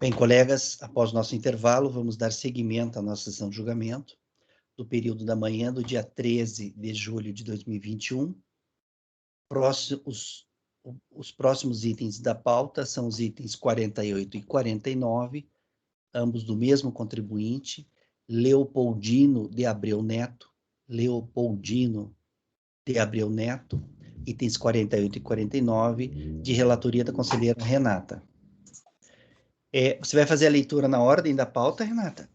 Bem, colegas, após nosso intervalo, vamos dar seguimento à nossa sessão de julgamento do período da manhã do dia 13 de julho de 2021. Os próximos itens da pauta são os itens 48 e 49, ambos do mesmo contribuinte, Leopoldino de Abreu Neto, itens 48 e 49, de relatoria da conselheira Renata. Você vai fazer a leitura na ordem da pauta, Renata?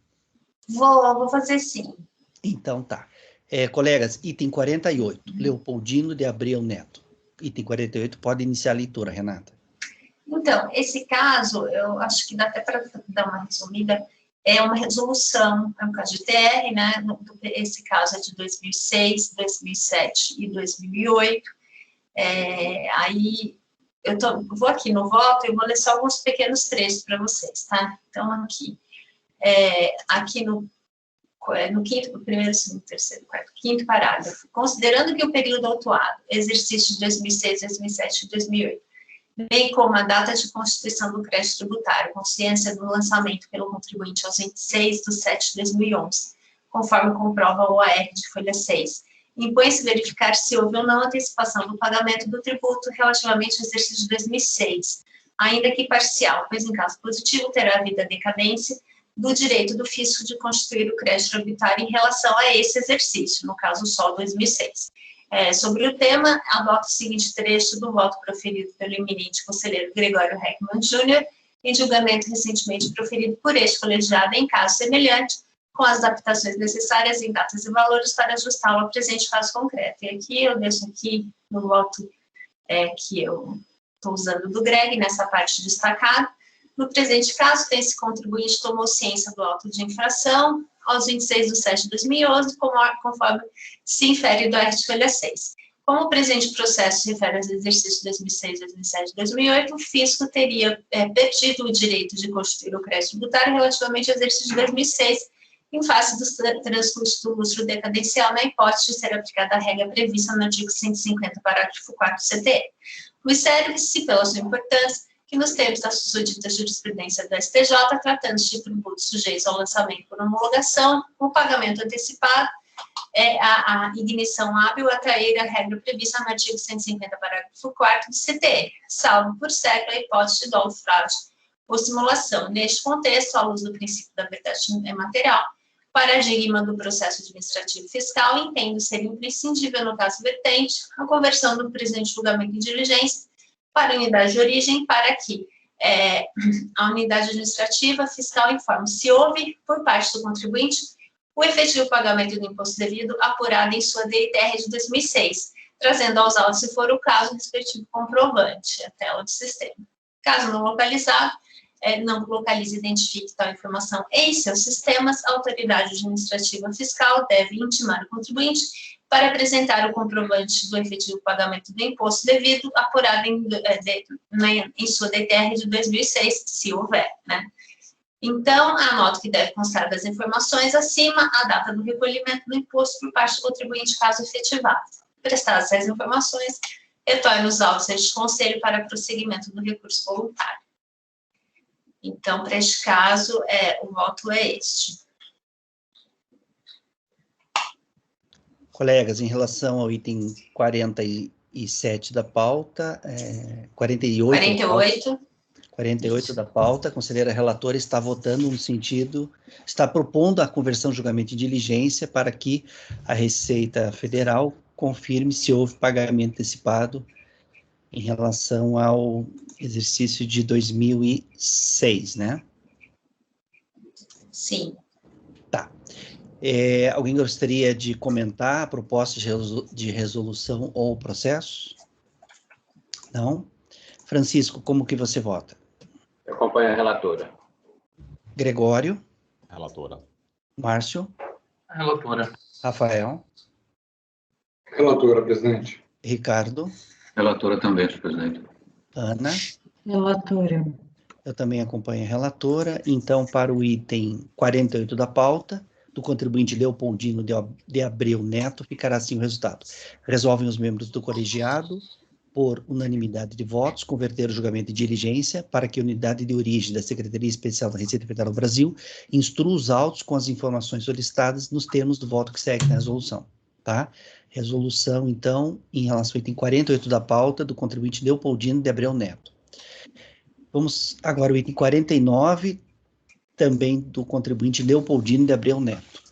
Vou fazer sim. Então tá. Colegas, item 48, Leopoldino de Abreu Neto. Item 48, pode iniciar a leitura, Renata. Então, esse caso, eu acho que dá até para dar uma resumida, é uma resolução, é um caso de TR, né? Esse caso é de 2006, 2007 e 2008. Aí, vou aqui no voto e vou ler só alguns pequenos trechos para vocês, tá? Então, aqui no quinto, primeiro, segundo, terceiro, quarto, quinto parágrafo, considerando que o período autuado, exercício de 2006, 2007 e 2008, bem como a data de constituição do crédito tributário, com ciência do lançamento pelo contribuinte aos 26/7/2011, conforme comprova o AR de folha 6, impõe-se verificar se houve ou não antecipação do pagamento do tributo relativamente ao exercício de 2006, ainda que parcial, pois em caso positivo terá havido a decadência do direito do fisco de constituir o crédito tributário em relação a esse exercício, no caso só 2006. Sobre o tema, adoto o seguinte trecho do voto proferido pelo eminente conselheiro Gregório Heckmann Jr., em julgamento recentemente proferido por este colegiado em caso semelhante, com as adaptações necessárias em datas e valores para ajustá-lo ao presente caso concreto. E aqui eu deixo aqui no voto que eu estou usando do Greg, nessa parte destacada. No presente caso, esse contribuinte tomou ciência do auto de infração aos 26/7/2011, conforme se infere do artigo 6. Como o presente processo se refere aos exercícios de 2006, 2007 e 2008, o fisco teria perdido o direito de constituir o crédito tributário relativamente ao exercício de 2006, em face do transcurso do lustro decadencial, na hipótese de ser aplicada a regra prevista no artigo 150, parágrafo 4 do CTE. Observe-se, pela sua importância, que nos termos da susdita jurisprudência do STJ, tratando-se de tributos sujeitos ao lançamento por homologação, o pagamento antecipado é a ignição hábil a atrair a regra prevista no artigo 150, parágrafo 4 do CTE, salvo por século a hipótese de dolo, fraude ou simulação. Neste contexto, à luz do princípio da verdade material, paradigma do processo administrativo fiscal, entendo ser imprescindível no caso vertente a conversão do presente julgamento em diligência para a unidade de origem, para que a unidade administrativa fiscal informe se houve, por parte do contribuinte, o efetivo pagamento do imposto devido apurado em sua DITR de 2006, trazendo aos autos, se for o caso, o respectivo comprovante, a tela do sistema. Caso não localizado, não localize e identifique tal informação em seus sistemas, a autoridade administrativa fiscal deve intimar o contribuinte para apresentar o comprovante do efetivo pagamento do imposto devido apurado em sua DTR de 2006, se houver, né? Então, anoto que deve constar das informações acima a data do recolhimento do imposto por parte do contribuinte, caso efetivado. Prestadas essas informações, retorne os autos deste conselho para prosseguimento do recurso voluntário. Então, para este caso, o voto é este. Colegas, em relação ao item 47 da pauta, 48 da pauta, a conselheira relatora está votando no sentido, está propondo a conversão de julgamento de diligência para que a Receita Federal confirme se houve pagamento antecipado em relação ao exercício de 2006, né? Sim. Tá. Alguém gostaria de comentar a proposta de resolução ou processo? Não? Francisco, como que você vota? Eu acompanho a relatora. Gregório? Relatora. Márcio? Relatora. Rafael? Relatora, presidente. Ricardo? Relatora também, senhor presidente. Ana? Relatora. Eu também acompanho a relatora. Então, para o item 48 da pauta, do contribuinte Leopoldino de Abreu Neto, ficará assim o resultado. Resolvem os membros do colegiado, por unanimidade de votos, converter o julgamento de diligência para que a unidade de origem da Secretaria Especial da Receita Federal do Brasil instrua os autos com as informações solicitadas nos termos do voto que segue na resolução, tá? Resolução, então, em relação ao item 48 da pauta, do contribuinte Leopoldino de Abreu Neto. Vamos agora ao item 49, também do contribuinte Leopoldino de Abreu Neto.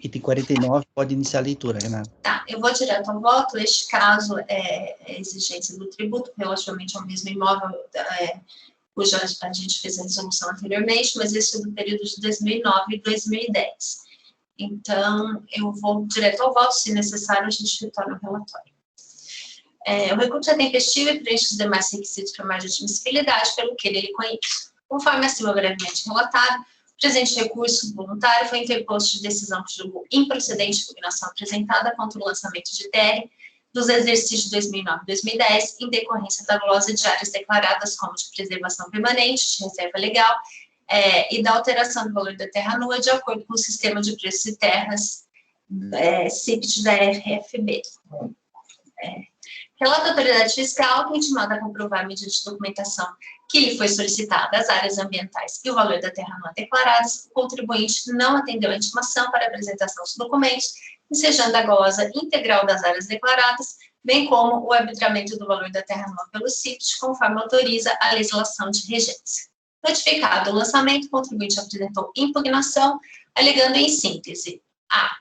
Item 49, pode iniciar a leitura, Renata. Tá, eu vou direto ao voto. Este caso é exigência do tributo relativamente ao mesmo imóvel, cuja a gente fez a resolução anteriormente, mas esse é do período de 2009 e 2010. Então, eu vou direto ao voto, se necessário, a gente retorna o relatório. O recurso é tempestivo e preenche os demais requisitos para mais de admissibilidade, pelo que ele conhece. Conforme acima brevemente relatado, o presente recurso voluntário foi interposto de decisão que julgou improcedente a impugnação apresentada contra o lançamento de TR dos exercícios de 2009 e 2010, em decorrência da glosa de áreas declaradas como de preservação permanente, de reserva legal, e da alteração do valor da terra nua de acordo com o sistema de preços de terras CIPT da RFB. Relata a autoridade fiscal que, intimada a comprovar mediante documentação que lhe foi solicitada as áreas ambientais e o valor da terra nua declaradas, o contribuinte não atendeu a intimação para apresentação dos documentos, ensejando a glosa integral das áreas declaradas, bem como o arbitramento do valor da terra nua pelo CIPT, conforme autoriza a legislação de regência. Notificado o lançamento, o contribuinte apresentou impugnação, alegando em síntese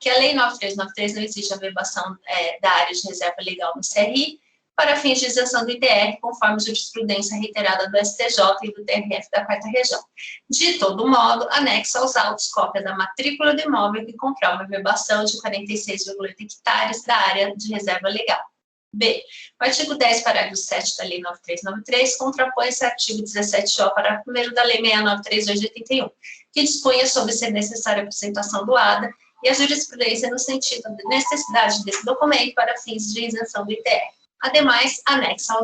que a Lei 9393 não exige a verbação da área de reserva legal no CRI para fins de isenção do ITR, conforme jurisprudência reiterada do STJ e do TRF da 4ª Região. De todo modo, anexo aos autos cópia da matrícula do imóvel que comprova a verbação de 46,8 hectares da área de reserva legal. B. O artigo 10, parágrafo 7 da Lei 9393 contrapõe-se ao artigo 17-O, parágrafo 1º da Lei 6932 de 81, que dispunha sobre ser necessária a apresentação do ADA e a jurisprudência no sentido da necessidade desse documento para fins de isenção do ITR. Ademais, anexa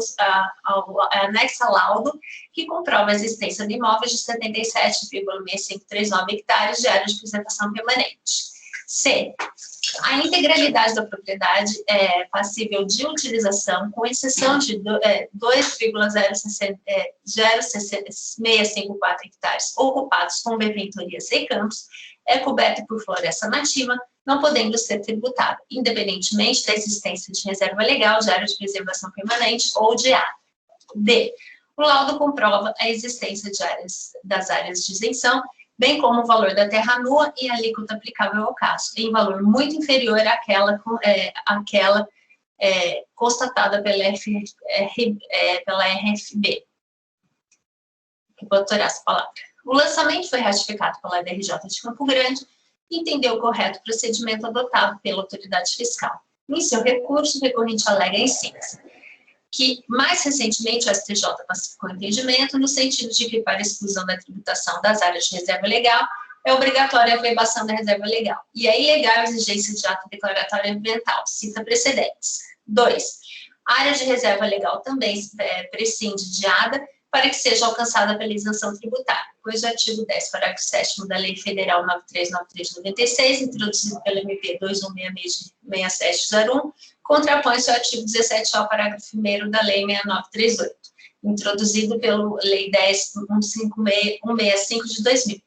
laudo que comprova a existência de imóveis de 77,6539 hectares de área de preservação permanente. C. A integralidade da propriedade é passível de utilização, com exceção de 2,0654 hectares ocupados com benfeitorias e campos, é coberta por floresta nativa, não podendo ser tributada, independentemente da existência de reserva legal, de área de preservação permanente ou de área. D. O laudo comprova a existência das áreas de isenção, bem como o valor da terra nua e a alíquota aplicável ao caso, em valor muito inferior àquela constatada pela RFB. Vou autorar essa palavra. O lançamento foi ratificado pela DRJ de Campo Grande e entendeu o correto procedimento adotado pela autoridade fiscal. Em seu recurso, o recorrente alega em síntese que, mais recentemente, o STJ pacificou o entendimento no sentido de que, para a exclusão da tributação das áreas de reserva legal, é obrigatória a verbação da reserva legal, e é ilegal a exigência de ato declaratório ambiental, cita precedentes. 2. A área de reserva legal também prescinde de ADA para que seja alcançada pela isenção tributária, pois o artigo 10, parágrafo 7º da Lei Federal 9393/96, introduzido pelo MP 2166-6701, contrapõe-se ao artigo 17-O, parágrafo 1º da Lei 6938, introduzido pela Lei 10.165 de 2000,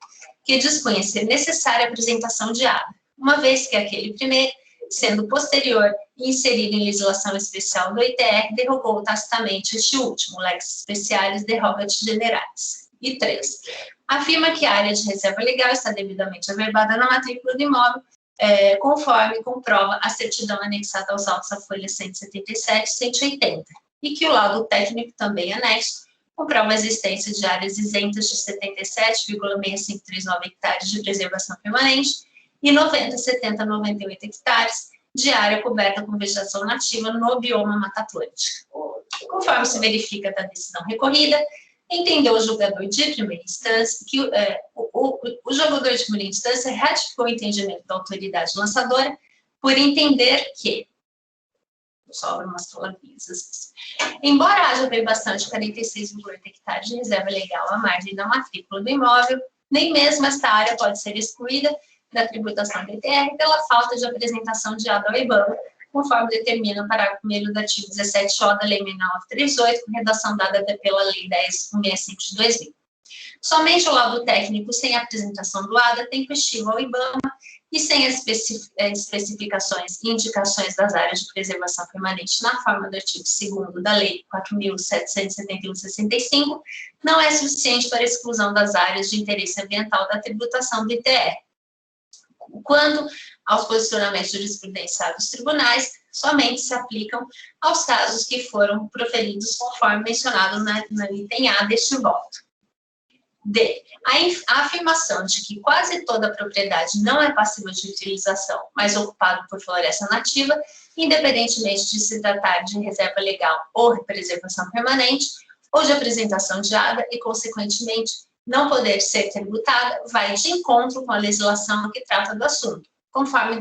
que dispunha ser necessária a apresentação de ADA, uma vez que aquele primeiro, sendo posterior e inserido em legislação especial do ITR, derrogou tacitamente este último, lex specialis derrogat generalis. E 3. Afirma que a área de reserva legal está devidamente averbada na matrícula do imóvel, conforme comprova a certidão anexada aos autos à folha 177 e 180, e que o laudo técnico também anexo comprova a existência de áreas isentas de 77,6539 hectares de preservação permanente e 98 hectares de área coberta com vegetação nativa no bioma Mata Atlântica. Conforme se verifica da decisão recorrida, entendeu o julgador de primeira instância que o julgador de primeira instância ratificou o entendimento da autoridade lançadora por entender que, sobra umas palavrinhas, embora haja verbação de 46,8 hectares de reserva legal à margem da matrícula do imóvel, nem mesmo esta área pode ser excluída da tributação do ITR pela falta de apresentação de ADA ao IBAMA, conforme determina o parágrafo 1º do artigo 17-O da Lei 6938, com redação dada pela Lei 10.165 de 2000. Somente o laudo técnico sem apresentação do ADA tem coestivo ao IBAMA e sem as especificações e indicações das áreas de preservação permanente na forma do artigo 2º da Lei 4.771/65, não é suficiente para a exclusão das áreas de interesse ambiental da tributação do ITR. Quando aos posicionamentos jurisprudenciais dos tribunais, somente se aplicam aos casos que foram proferidos conforme mencionado no item A deste voto. D. A afirmação de que quase toda a propriedade não é passível de utilização, mas ocupada por floresta nativa, independentemente de se tratar de reserva legal ou preservação permanente, ou de apresentação de ADA e, consequentemente, não poder ser tributada, vai de encontro com a legislação que trata do assunto, conforme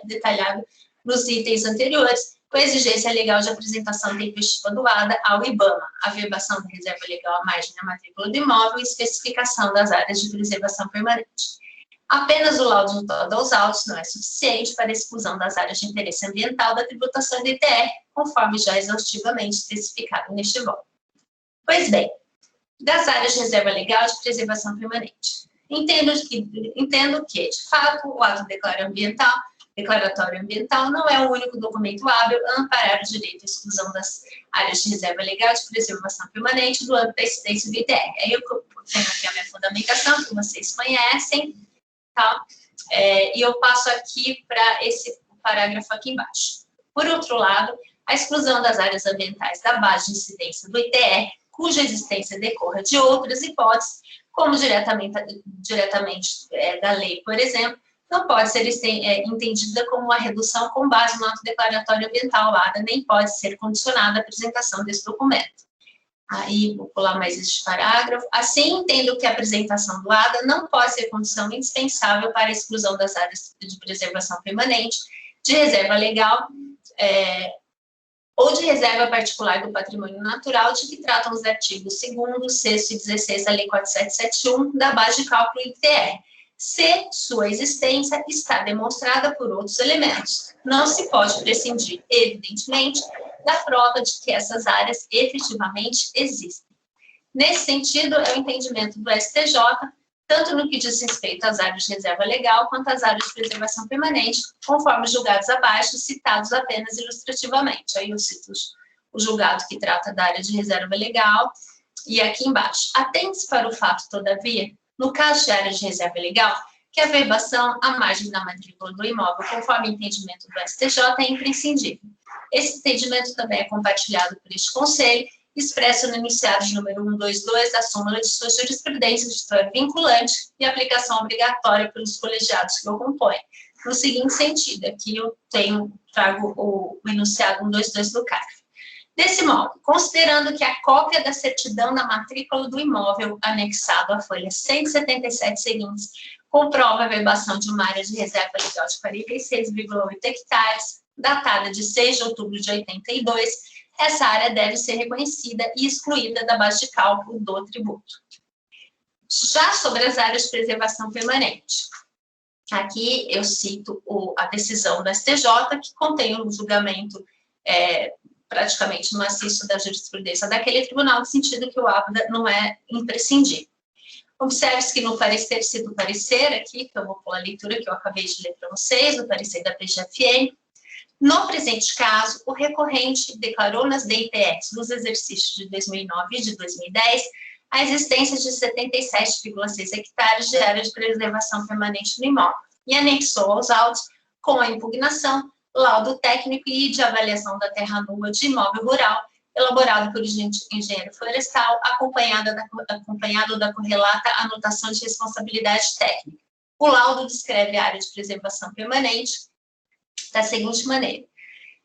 detalhado nos itens anteriores, com a exigência legal de apresentação tempestiva do ADA ao IBAMA, a verbação da reserva legal à margem da matrícula do imóvel e especificação das áreas de preservação permanente. Apenas o laudo notado aos autos não é suficiente para a exclusão das áreas de interesse ambiental da tributação do ITR, conforme já exaustivamente especificado neste voto. Pois bem, das áreas de reserva legal de preservação permanente. Entendo que, de fato, o ato declaratório ambiental não é o único documento hábil a amparar o direito à exclusão das áreas de reserva legal de preservação permanente do âmbito da incidência do ITR. Aí eu tenho aqui a minha fundamentação, que vocês conhecem, tá? E eu passo aqui para esse parágrafo aqui embaixo. Por outro lado, a exclusão das áreas ambientais da base de incidência do ITR, cuja existência decorra de outras hipóteses, como diretamente da lei, por exemplo, não pode ser entendida como uma redução com base no ato declaratório ambiental ADA, nem pode ser condicionada à apresentação desse documento. Aí, vou pular mais este parágrafo. Assim, entendo que a apresentação do ADA não pode ser condição indispensável para a exclusão das áreas de preservação permanente, de reserva legal, ou de reserva particular do patrimônio natural, de que tratam os artigos 2º, 6º e 16 da Lei 4771, da base de cálculo ITR, se sua existência está demonstrada por outros elementos. Não se pode prescindir, evidentemente, da prova de que essas áreas efetivamente existem. Nesse sentido, é o entendimento do STJ, tanto no que diz respeito às áreas de reserva legal, quanto às áreas de preservação permanente, conforme julgados abaixo, citados apenas ilustrativamente. Aí eu cito o julgado que trata da área de reserva legal, e aqui embaixo. Atente-se para o fato, todavia, no caso de área de reserva legal, que a verbação à margem da matrícula do imóvel, conforme o entendimento do STJ, é imprescindível. Esse entendimento também é compartilhado por este Conselho, expresso no enunciado de número 122 da súmula de sua jurisprudência de história vinculante e aplicação obrigatória pelos colegiados que o compõem. No seguinte sentido, aqui eu trago o enunciado 122 do CARF. Desse modo, considerando que a cópia da certidão da matrícula do imóvel anexado à folha 177 seguintes comprova a verbação de uma área de reserva legal de 46,8 hectares, datada de 6 de outubro de 82, essa área deve ser reconhecida e excluída da base de cálculo do tributo. Já sobre as áreas de preservação permanente, aqui eu cito a decisão do STJ, que contém um julgamento praticamente maciço da jurisprudência daquele tribunal, no sentido que o ABDA não é imprescindível. Observe-se que no parecer, cito o parecer aqui, que eu vou pôr a leitura que eu acabei de ler para vocês, o parecer da PGFN. No presente caso, o recorrente declarou nas DITRs dos exercícios de 2009 e de 2010 a existência de 77,6 hectares de área de preservação permanente no imóvel e anexou aos autos, com a impugnação, laudo técnico e de avaliação da terra nua de imóvel rural, elaborado por engenheiro florestal, acompanhado da correlata anotação de responsabilidade técnica. O laudo descreve a área de preservação permanente da seguinte maneira: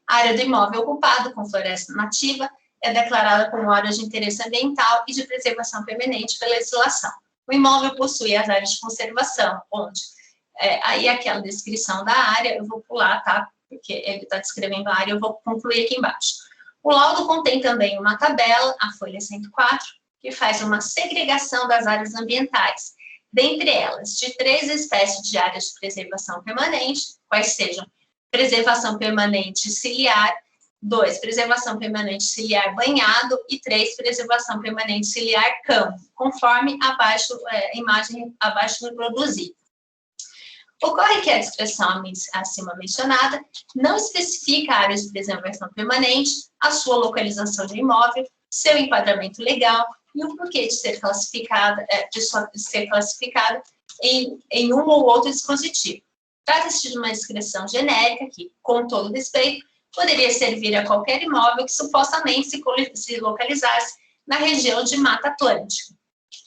a área do imóvel ocupado com floresta nativa é declarada como área de interesse ambiental e de preservação permanente pela legislação. O imóvel possui as áreas de conservação, onde, aí aquela descrição da área, eu vou pular, tá? Porque ele está descrevendo a área, eu vou concluir aqui embaixo. O laudo contém também uma tabela, a folha 104, que faz uma segregação das áreas ambientais, dentre elas, de 3 espécies de áreas de preservação permanente, quais sejam preservação permanente ciliar, 2, preservação permanente ciliar banhado e 3, preservação permanente ciliar campo, conforme a imagem abaixo reproduzida. Ocorre que a expressão acima mencionada não especifica áreas de preservação permanente, a sua localização de imóvel, seu enquadramento legal e o porquê de ser classificada, em um ou outro dispositivo. Trata-se de uma descrição genérica que, com todo respeito, poderia servir a qualquer imóvel que supostamente se localizasse na região de Mata Atlântica.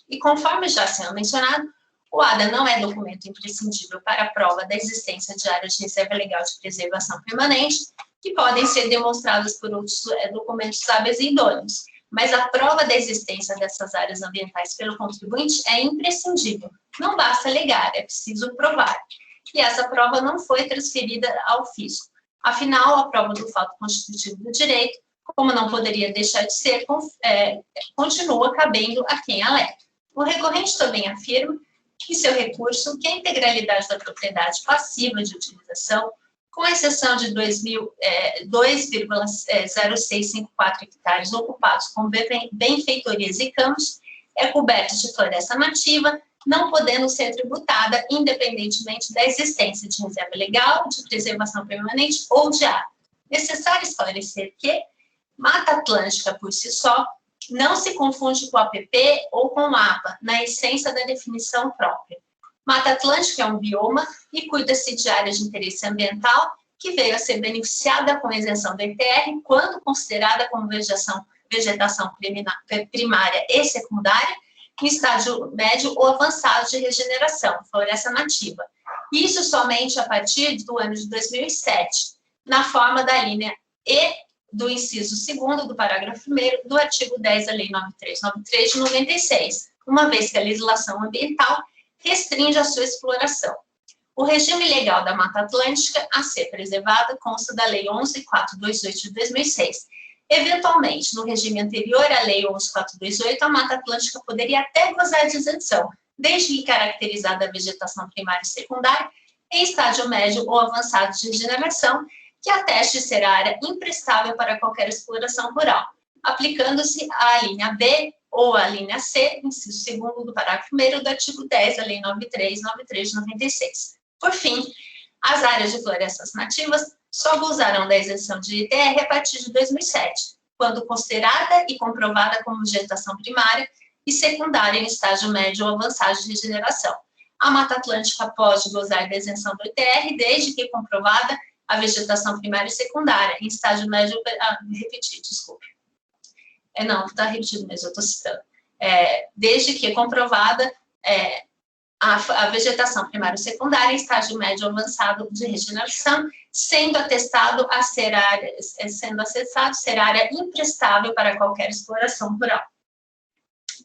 E conforme já sendo mencionado, o ADA não é documento imprescindível para a prova da existência de áreas de reserva legal de preservação permanente, que podem ser demonstradas por outros documentos hábeis e idôneos, mas a prova da existência dessas áreas ambientais pelo contribuinte é imprescindível. Não basta alegar, é preciso provar. E essa prova não foi transferida ao fisco. Afinal, a prova do fato constitutivo do direito, como não poderia deixar de ser, continua cabendo a quem alega. O recorrente também afirma em seu recurso que a integralidade da propriedade passiva de utilização, com exceção de 2,0654 hectares ocupados com benfeitorias e campos, é coberta de floresta nativa, não podendo ser tributada independentemente da existência de reserva legal, de preservação permanente ou de área. Necessário esclarecer que Mata Atlântica, por si só, não se confunde com o APP ou com o APA, na essência da definição própria. Mata Atlântica é um bioma e cuida-se de área de interesse ambiental que veio a ser beneficiada com isenção do ITR quando considerada como vegetação primária e secundária em estágio médio ou avançado de regeneração, floresta nativa. Isso somente a partir do ano de 2007, na forma da linha E do inciso 2º do parágrafo 1º do artigo 10 da Lei 9393 de 96, uma vez que a legislação ambiental restringe a sua exploração. O regime legal da Mata Atlântica a ser preservada consta da Lei 11.428 de 2006. Eventualmente, no regime anterior à Lei 11.428, a Mata Atlântica poderia até gozar de isenção, desde que caracterizada a vegetação primária e secundária em estágio médio ou avançado de regeneração, que ateste ser área imprestável para qualquer exploração rural, aplicando-se à linha B ou à linha C, inciso 2º do parágrafo 1º do artigo 10 da Lei 9393 de 96. Por fim, as áreas de florestas nativas só gozarão da isenção de ITR a partir de 2007, quando considerada e comprovada como vegetação primária e secundária em estágio médio ou avançado de regeneração. A Mata Atlântica pode gozar da isenção do ITR desde que comprovada a vegetação primária e secundária, em estágio médio, desculpe. Não, está repetido mesmo, eu estou citando. Desde que comprovada a vegetação primária e secundária em estágio médio ou avançado de regeneração, sendo atestado ser área imprestável para qualquer exploração rural.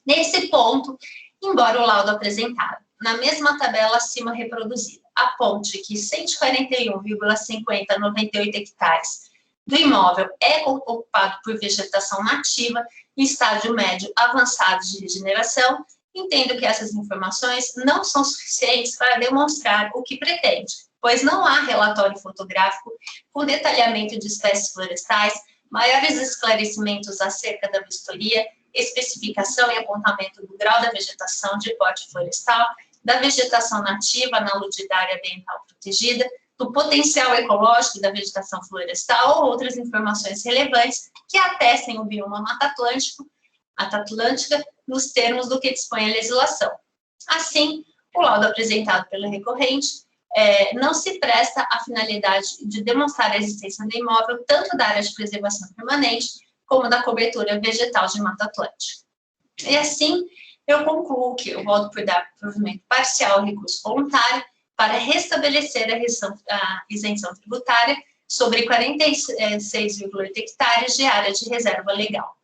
Nesse ponto, embora o laudo apresentado na mesma tabela acima reproduzida aponte que 141,5098 hectares do imóvel é ocupado por vegetação nativa em estágio médio avançado de regeneração, entendo que essas informações não são suficientes para demonstrar o que pretende, pois não há relatório fotográfico com detalhamento de espécies florestais, maiores esclarecimentos acerca da vistoria, especificação e apontamento do grau da vegetação de porte florestal, da vegetação nativa na área ambiental protegida, do potencial ecológico da vegetação florestal ou outras informações relevantes que atestem o bioma Mata Atlântica nos termos do que dispõe a legislação. Assim, o laudo apresentado pelo recorrente não se presta à finalidade de demonstrar a existência do imóvel tanto da área de preservação permanente como da cobertura vegetal de Mata Atlântica. E assim, eu concluo que eu voto por dar provimento parcial ao recurso voluntário para restabelecer a isenção tributária sobre 46,8 hectares de área de reserva legal.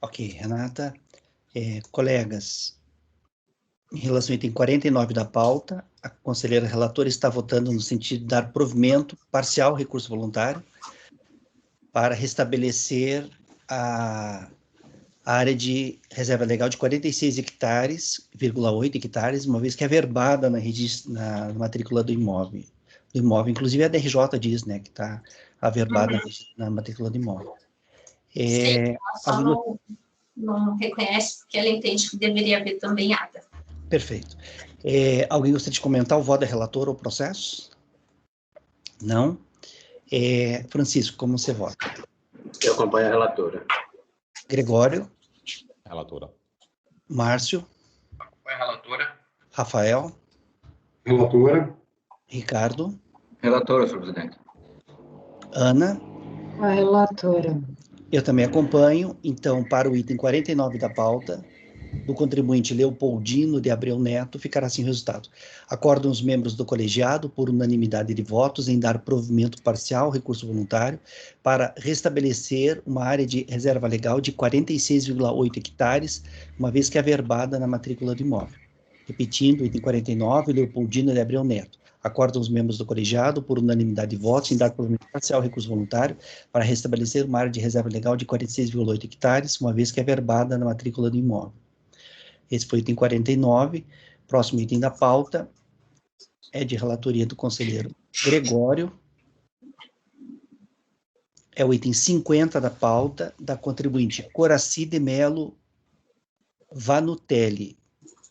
Ok, Renata. Colegas, em relação ao item 49 da pauta, a conselheira relatora está votando no sentido de dar provimento parcial ao recurso voluntário para restabelecer a a área de reserva legal de 46 hectares, 8 hectares, uma vez que é averbada na matrícula do imóvel. Inclusive a DRJ diz, né, que está averbada na matrícula do imóvel. Sim, ela só não reconhece porque ela entende que deveria haver também ADA. Perfeito. Alguém gostaria de comentar o voto da relatora ou processo? Não? Francisco, como você vota? Eu acompanho a relatora. Gregório? Relatora. Márcio? Acompanho a relatora. Rafael? Relatora. Ricardo? Relatora, senhor presidente. Ana? A relatora. Eu também acompanho. Então, para o item 49 da pauta, do contribuinte Leopoldino de Abreu Neto, ficará assim o resultado. Acordam os membros do colegiado, por unanimidade de votos, em dar provimento parcial ao recurso voluntário para restabelecer uma área de reserva legal de 46,8 hectares, uma vez que averbada na matrícula do imóvel. Repetindo, item 49, Leopoldino de Abreu Neto. Acordam os membros do colegiado, por unanimidade de votos, em dar provimento parcial ao recurso voluntário para restabelecer uma área de reserva legal de 46,8 hectares, uma vez que averbada na matrícula do imóvel. Esse foi o item 49. Próximo item da pauta é de relatoria do conselheiro Gregório. É o item 50 da pauta, da contribuinte Coraci de Melo Vanutelli.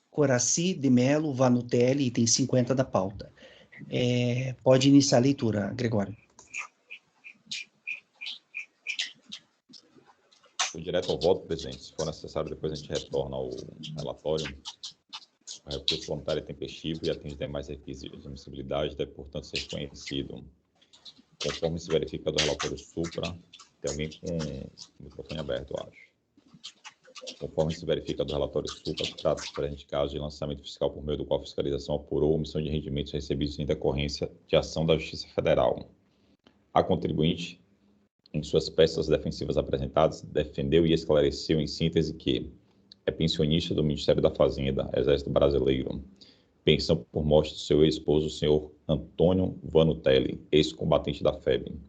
Coraci de Melo Vanutelli, item 50 da pauta. Pode iniciar a leitura, Gregório. Vou direto ao voto, presidente. Se for necessário, depois a gente retorna ao relatório. O recurso voluntário é tempestivo e atende demais requisitos de admissibilidade, deve, portanto, ser conhecido. Conforme se verifica do relatório supra, tem alguém com o microfone aberto, eu acho. Conforme se verifica do relatório supra, trata-se, presente caso, de lançamento fiscal por meio do qual a fiscalização apurou omissão de rendimentos recebidos em decorrência de ação da Justiça Federal. A contribuinte, em suas peças defensivas apresentadas, defendeu e esclareceu em síntese que é pensionista do Ministério da Fazenda, Exército Brasileiro, pensão por morte do seu ex-esposo, o senhor Antônio Vanutelli, ex-combatente da FEB.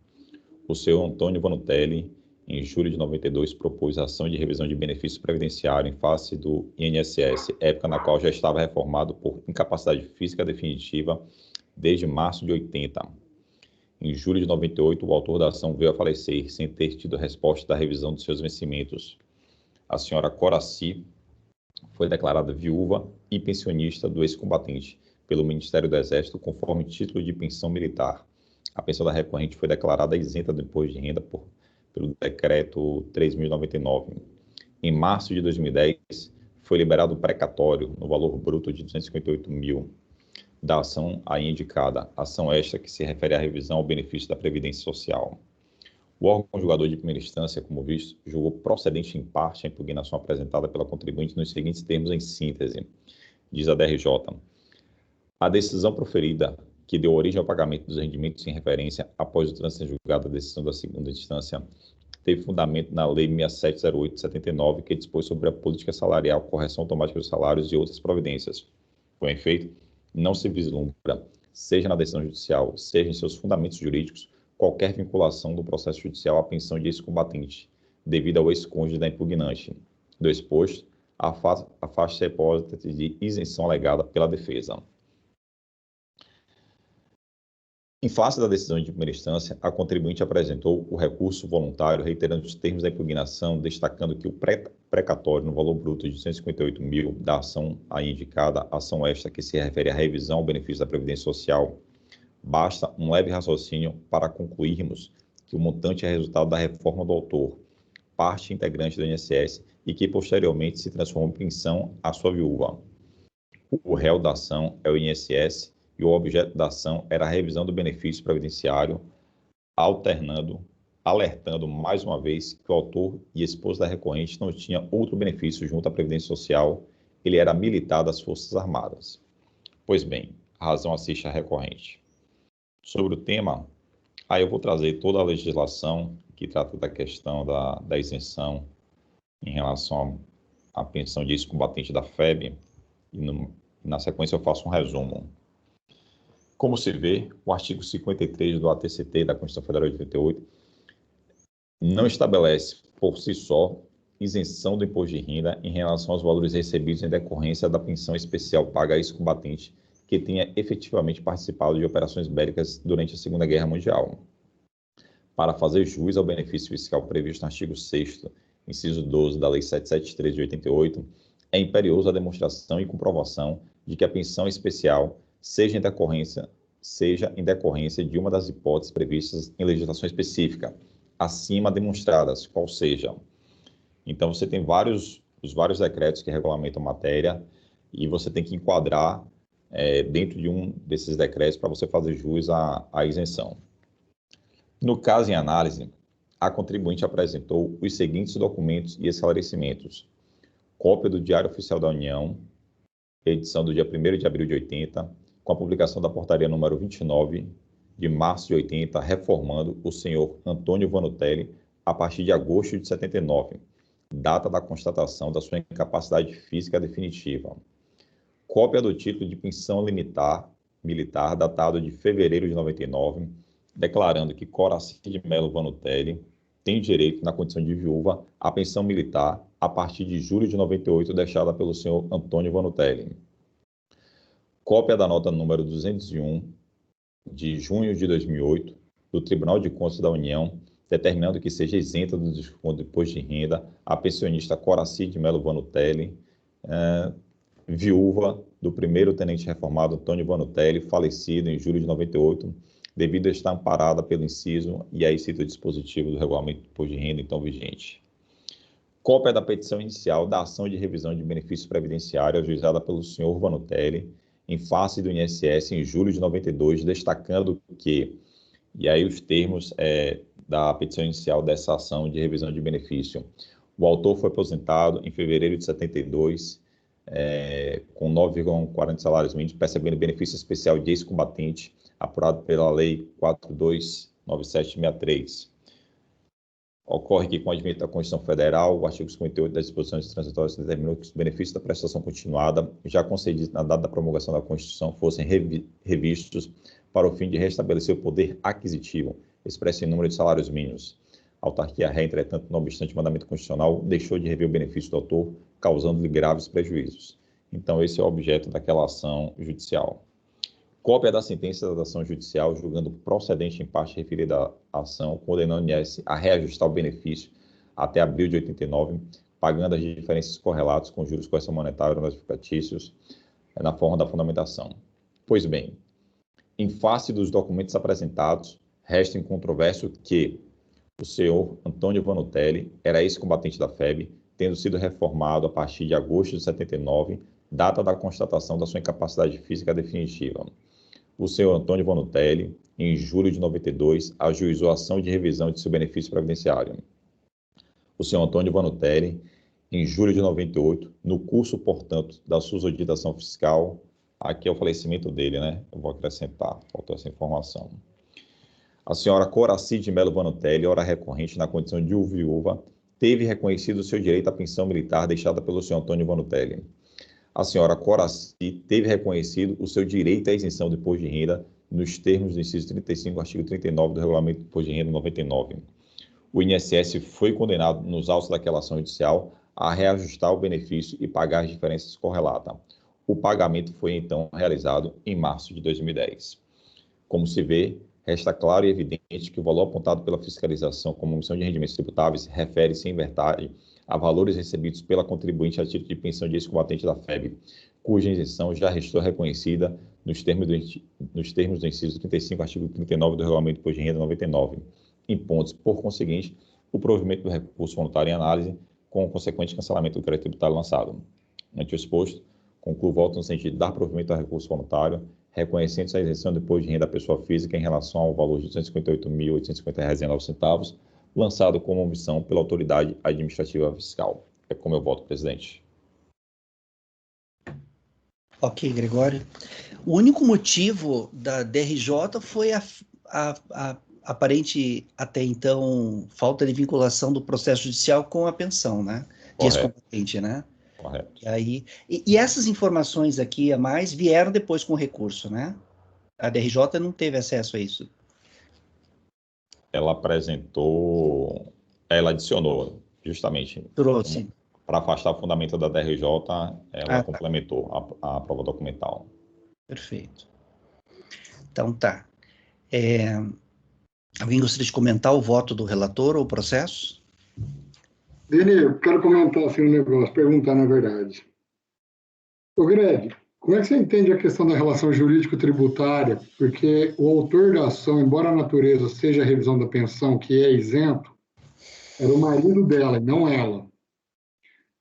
O senhor Antônio Vanutelli, em julho de 92, propôs a ação de revisão de benefícios previdenciários em face do INSS, época na qual já estava reformado por incapacidade física definitiva desde março de 80. Em julho de 98, o autor da ação veio a falecer, sem ter tido resposta da revisão dos seus vencimentos. A senhora Coraci foi declarada viúva e pensionista do ex-combatente pelo Ministério do Exército, conforme título de pensão militar. A pensão da recorrente foi declarada isenta do imposto de renda pelo decreto 3.099. Em março de 2010, foi liberado o precatório no valor bruto de 258 mil da ação aí indicada, ação esta que se refere à revisão ao benefício da Previdência Social. O órgão julgador de primeira instância, como visto, julgou procedente em parte a impugnação apresentada pela contribuinte nos seguintes termos em síntese, diz a DRJ. A decisão proferida que deu origem ao pagamento dos rendimentos em referência após o trânsito em julgado da decisão da segunda instância teve fundamento na Lei 6708 de 79, que dispôs sobre a política salarial, correção automática dos salários e outras providências. Com efeito, não se vislumbra, seja na decisão judicial, seja em seus fundamentos jurídicos, qualquer vinculação do processo judicial à pensão de ex-combatente, devido ao ex-cônjuge da impugnante. Do exposto, afasta-se a hipótese de isenção alegada pela defesa. Em face da decisão de primeira instância, a contribuinte apresentou o recurso voluntário, reiterando os termos da impugnação, destacando que o precatório no valor bruto de 258 mil da ação aí indicada, ação esta que se refere à revisão ao benefício da Previdência Social, basta um leve raciocínio para concluirmos que o montante é resultado da reforma do autor, parte integrante do INSS, e que posteriormente se transformou em pensão à sua viúva. O réu da ação é o INSS e o objeto da ação era a revisão do benefício previdenciário, alertando mais uma vez que o autor e esposa da recorrente não tinha outro benefício junto à Previdência Social, ele era militar das Forças Armadas. Pois bem, a razão assiste à recorrente. Sobre o tema, aí eu vou trazer toda a legislação que trata da questão da isenção em relação à pensão de ex-combatente da FEB, e na sequência eu faço um resumo. Como se vê, o artigo 53 do ATCT da Constituição Federal de 88 não estabelece por si só isenção do imposto de renda em relação aos valores recebidos em decorrência da pensão especial paga a ex-combatente que tenha efetivamente participado de operações bélicas durante a Segunda Guerra Mundial. Para fazer jus ao benefício fiscal previsto no artigo 6º, inciso 12 da Lei 773 de 88, é imperiosa a demonstração e comprovação de que a pensão especial seja em decorrência de uma das hipóteses previstas em legislação específica, acima demonstradas, qual seja. Então, você tem os vários decretos que regulamentam a matéria e você tem que enquadrar dentro de um desses decretos para você fazer jus à isenção. No caso em análise, a contribuinte apresentou os seguintes documentos e esclarecimentos: cópia do Diário Oficial da União, edição do dia 1º de abril de 80, com a publicação da portaria número 29 de março de 80, reformando o senhor Antônio Vanutelli a partir de agosto de 79, data da constatação da sua incapacidade física definitiva. Cópia do título de pensão militar, datado de fevereiro de 99, declarando que Coraci de Melo Vanutelli tem direito, na condição de viúva, à pensão militar a partir de julho de 98, deixada pelo senhor Antônio Vanutelli. Cópia da nota número 201, de junho de 2008, do Tribunal de Contas da União, determinando que seja isenta do desconto de imposto de renda a pensionista Coraci de Melo Vanutelli, viúva do primeiro tenente reformado Antônio Vanutelli, falecido em julho de 98, devido a estar amparada pelo inciso, e aí cita o dispositivo do regulamento de imposto de renda então vigente. Cópia da petição inicial da ação de revisão de benefícios previdenciários ajuizada pelo senhor Vanutelli, em face do INSS em julho de 92, destacando que, e aí os termos da petição inicial dessa ação de revisão de benefício: o autor foi aposentado em fevereiro de 72, com 9,40 salários mínimos, percebendo benefício especial de ex-combatente, apurado pela Lei 429763. Ocorre que, com o advento da Constituição Federal, o artigo 58 das disposições transitórias determinou que os benefícios da prestação continuada, já concedidos na data da promulgação da Constituição, fossem revistos para o fim de restabelecer o poder aquisitivo, expresso em número de salários mínimos. A autarquia ré, entretanto, não obstante o mandamento constitucional, deixou de rever o benefício do autor, causando-lhe graves prejuízos. Então, esse é o objeto daquela ação judicial. Cópia da sentença da ação judicial, julgando procedente em parte referida à ação, condenando o INSS a reajustar o benefício até abril de 89, pagando as diferenças correlatas com juros, correção monetária e notificatícios na forma da fundamentação. Pois bem, em face dos documentos apresentados, resta incontroverso que o senhor Antônio Vanutelli era ex-combatente da FEB, tendo sido reformado a partir de agosto de 79, data da constatação da sua incapacidade física definitiva. O senhor Antônio Vanutelli, em julho de 92, ajuizou a ação de revisão de seu benefício previdenciário. O senhor Antônio Vanutelli, em julho de 98, no curso, portanto, da susoditação fiscal, aqui é o falecimento dele, né? Eu vou acrescentar, faltou essa informação. A senhora Coraci de Melo Vanutelli, ora recorrente na condição de viúva, teve reconhecido o seu direito à pensão militar deixada pelo senhor Antônio Vanutelli. A senhora Coraci teve reconhecido o seu direito à isenção do imposto de renda nos termos do inciso 35, artigo 39 do Regulamento do Imposto de Renda 99. O INSS foi condenado, nos autos daquela ação judicial, a reajustar o benefício e pagar as diferenças correlatas. O pagamento foi, então, realizado em março de 2010. Como se vê, resta claro e evidente que o valor apontado pela fiscalização como omissão de rendimentos tributáveis refere-se, em verdade, a valores recebidos pela contribuinte a título de pensão de ex-combatente da FEB, cuja isenção já restou reconhecida nos termos do inciso 35, artigo 39 do Regulamento do Imposto de Renda 99, impondo-se, por conseguinte, o provimento do recurso voluntário em análise, com o consequente cancelamento do crédito tributário lançado. Ante o exposto, concluo o voto no sentido de dar provimento ao recurso voluntário, reconhecendo-se a isenção do imposto de renda da pessoa física em relação ao valor de R$ 258.850,09, lançado como omissão pela autoridade administrativa fiscal. É como eu voto, presidente. Ok, Gregório. O único motivo da DRJ foi a aparente, até então, falta de vinculação do processo judicial com a pensão, né? De ex-combatente, né? Correto. E essas informações aqui a mais vieram depois com o recurso, né? A DRJ não teve acesso a isso. Ela apresentou, ela adicionou, Justamente. Trouxe. Para afastar o fundamento da DRJ, ela complementou a prova documental. Perfeito. Então, tá. Alguém gostaria de comentar o voto do relator ou o processo? Dele, eu quero comentar assim um negócio, perguntar na verdade. Ô Greg, como é que você entende a questão da relação jurídico-tributária? Porque o autor da ação, embora a natureza seja a revisão da pensão, que é isento, era o marido dela e não ela.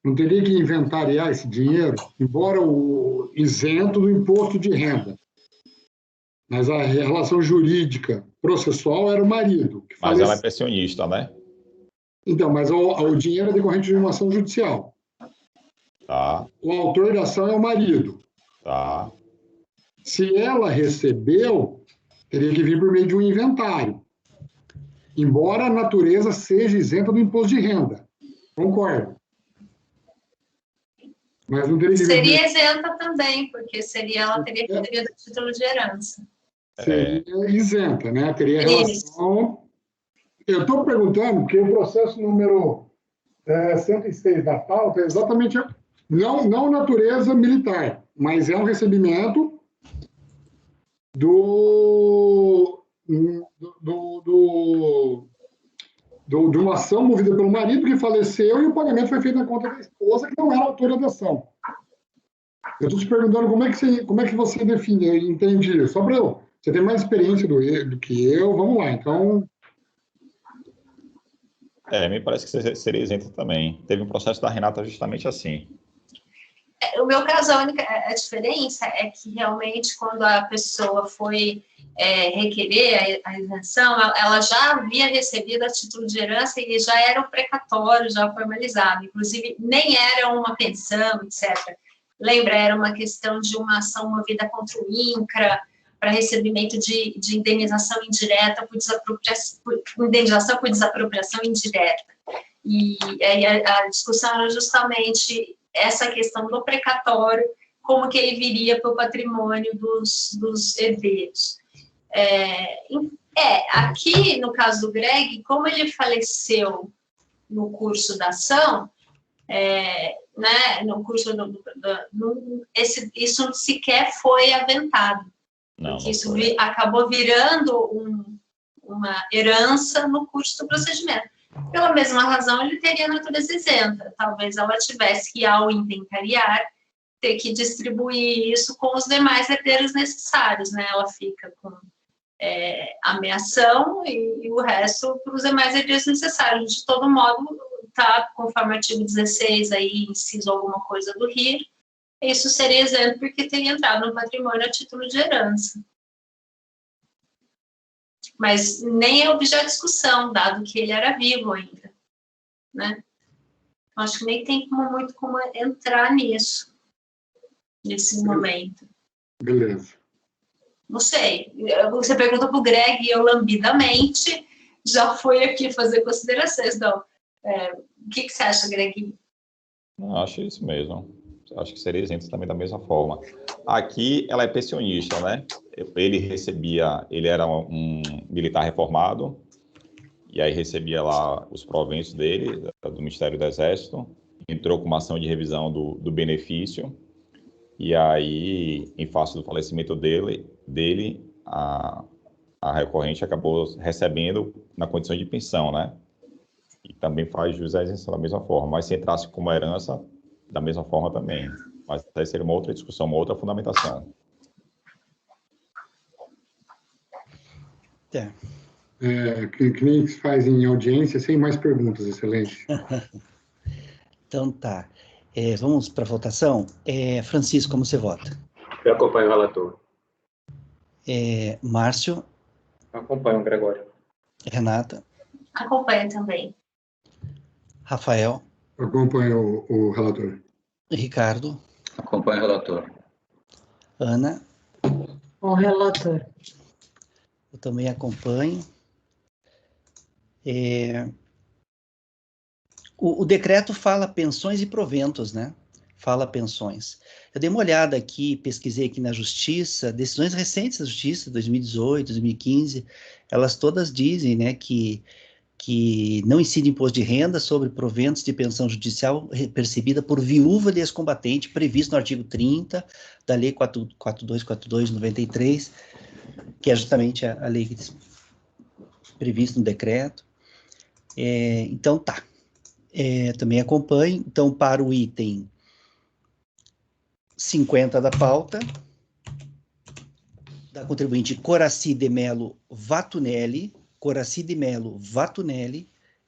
Não teria que inventariar esse dinheiro, embora o isento do imposto de renda. Mas a relação jurídica processual era o marido. Mas ela é pensionista, né? Então, mas o dinheiro é decorrente de uma ação judicial. Tá. O autor da ação é o marido. Tá. Se ela recebeu, teria que vir por meio de um inventário. Embora a natureza seja isenta do imposto de renda. Concordo. Mas não teria que Seria isenta também, porque ela teria recebido o título de herança. Seria isenta, né? Teria relação... Eu estou perguntando, porque o processo número 106 da pauta é exatamente... Não natureza militar, mas é um recebimento de uma ação movida pelo marido que faleceu e o pagamento foi feito na conta da esposa, que não era autora da ação. Eu estou te perguntando como é que você define, entende isso? Só para você ter mais experiência do que eu, vamos lá, então... Me parece que seria isento também. Teve um processo da Renata justamente assim. O meu caso, a única diferença é que realmente quando a pessoa foi requerer a isenção, ela já havia recebido a título de herança e já era um precatório, já formalizado. Inclusive, nem era uma pensão, etc. Lembra, era uma questão de uma ação movida contra o INCRA, para recebimento de indenização indireta indenização por desapropriação indireta. E a discussão era justamente essa questão do precatório, como que ele viria para o patrimônio dos herdeiros. Aqui, no caso do Greg, como ele faleceu no curso da ação, no curso isso sequer foi aventado. Não, porque isso acabou virando uma herança no curso do procedimento. Pela mesma razão, ele teria natureza isenta. Talvez ela tivesse que, ao inventariar, ter que distribuir isso com os demais herdeiros necessários, né? Ela fica com a meação e o resto para os demais herdeiros necessários. De todo modo, tá, conforme o artigo 16, aí, inciso alguma coisa do RIR, isso seria isento porque teria entrado no patrimônio a título de herança. Mas nem é objeto de discussão, dado que ele era vivo ainda, né? Acho que nem tem muito como entrar nisso, nesse momento. Beleza. Não sei. Você perguntou para o Greg e eu lambidamente já fui aqui fazer considerações. Então, o que você acha, Greg? Não, acho isso mesmo. Acho que seria isento também da mesma forma. Aqui, ela é pensionista, né? Ele era um militar reformado, e aí recebia lá os proventos dele, do Ministério do Exército, entrou com uma ação de revisão do benefício, e aí, em face do falecimento dele a recorrente acabou recebendo na condição de pensão, né? E também faz jus à isenção da mesma forma, mas se entrasse como herança, da mesma forma também. Mas aí seria uma outra discussão, uma outra fundamentação. Que nem se faz em audiência, sem mais perguntas, excelente. Então tá. Vamos para a votação. Francisco, como você vota? Eu acompanho o relator. Márcio? Acompanho o Gregório. Renata? Acompanho também. Rafael? Acompanho o relator. Ricardo? Acompanho o relator. Ana? O relator. Eu também acompanho. O decreto fala pensões e proventos, né? Fala pensões. Eu dei uma olhada aqui, pesquisei aqui na Justiça, decisões recentes da Justiça, 2018, 2015, elas todas dizem, né, que que não incide imposto de renda sobre proventos de pensão judicial percebida por viúva de ex-combatente, previsto no artigo 30 da Lei 4242/93, que é justamente a lei que prevista no decreto. Então, tá. Também acompanho. Então, para o item 50 da pauta, da contribuinte Coraci de Melo Vatunelli,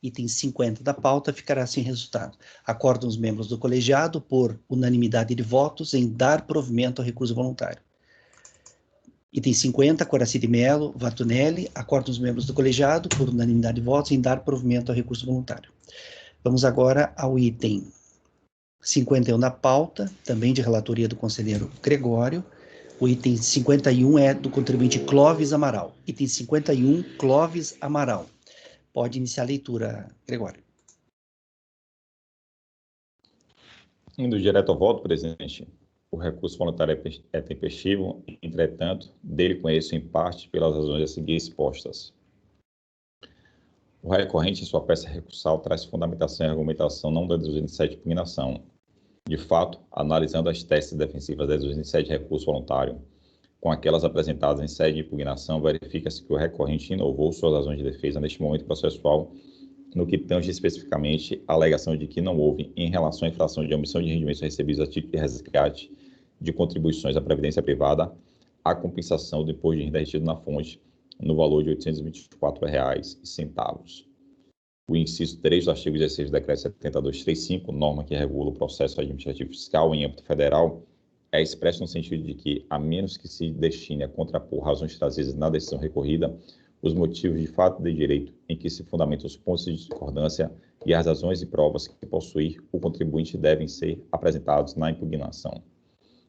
item 50 da pauta, ficará sem resultado. Acordam os membros do colegiado, por unanimidade de votos, em dar provimento ao recurso voluntário. Item 50, Coraci de Melo Vatunelli, acordam os membros do colegiado, por unanimidade de votos, em dar provimento ao recurso voluntário. Vamos agora ao item 51 da pauta, também de relatoria do conselheiro Gregório. O item 51 é do contribuinte Clóvis Amaral. Item 51, Clóvis Amaral. Pode iniciar a leitura, Gregório. Indo direto ao voto, presidente, o recurso voluntário é tempestivo, entretanto, dele conheço em parte pelas razões a seguir expostas. O recorrente, em sua peça recursal, traz fundamentação e argumentação não da 207 de impugnação. De fato, analisando as teses defensivas da 207 de recurso voluntário, com aquelas apresentadas em sede de impugnação, verifica-se que o recorrente inovou suas razões de defesa neste momento processual, no que tange especificamente a alegação de que não houve, em relação à infração de omissão de rendimentos recebidos a título de resgate de contribuições à Previdência Privada, a compensação do imposto de renda retido na fonte, no valor de R$ 824,00. O inciso 3 do artigo 16 do Decreto 7235, norma que regula o processo administrativo fiscal em âmbito federal, é expresso no sentido de que, a menos que se destine a contrapor razões trazidas na decisão recorrida, os motivos de fato de direito em que se fundamentam os pontos de discordância e as razões e provas que possuir o contribuinte devem ser apresentados na impugnação.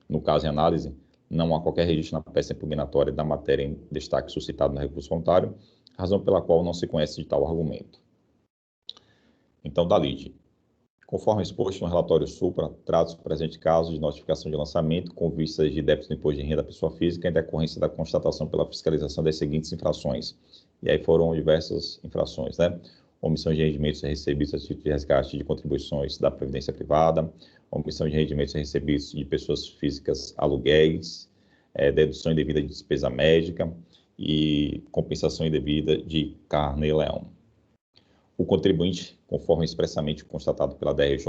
No caso em análise, não há qualquer registro na peça impugnatória da matéria em destaque suscitado no recurso voluntário, razão pela qual não se conhece de tal argumento. Então, da lide. Conforme exposto no relatório supra, trata-se do presente caso de notificação de lançamento com vistas de débito do imposto de renda da pessoa física em decorrência da constatação pela fiscalização das seguintes infrações. E aí foram diversas infrações, né? Omissão de rendimentos recebidos a título de resgate de contribuições da Previdência Privada, omissão de rendimentos recebidos de pessoas físicas, aluguéis, dedução indevida de despesa médica e compensação indevida de carne e leão. O contribuinte, conforme expressamente constatado pela DRJ,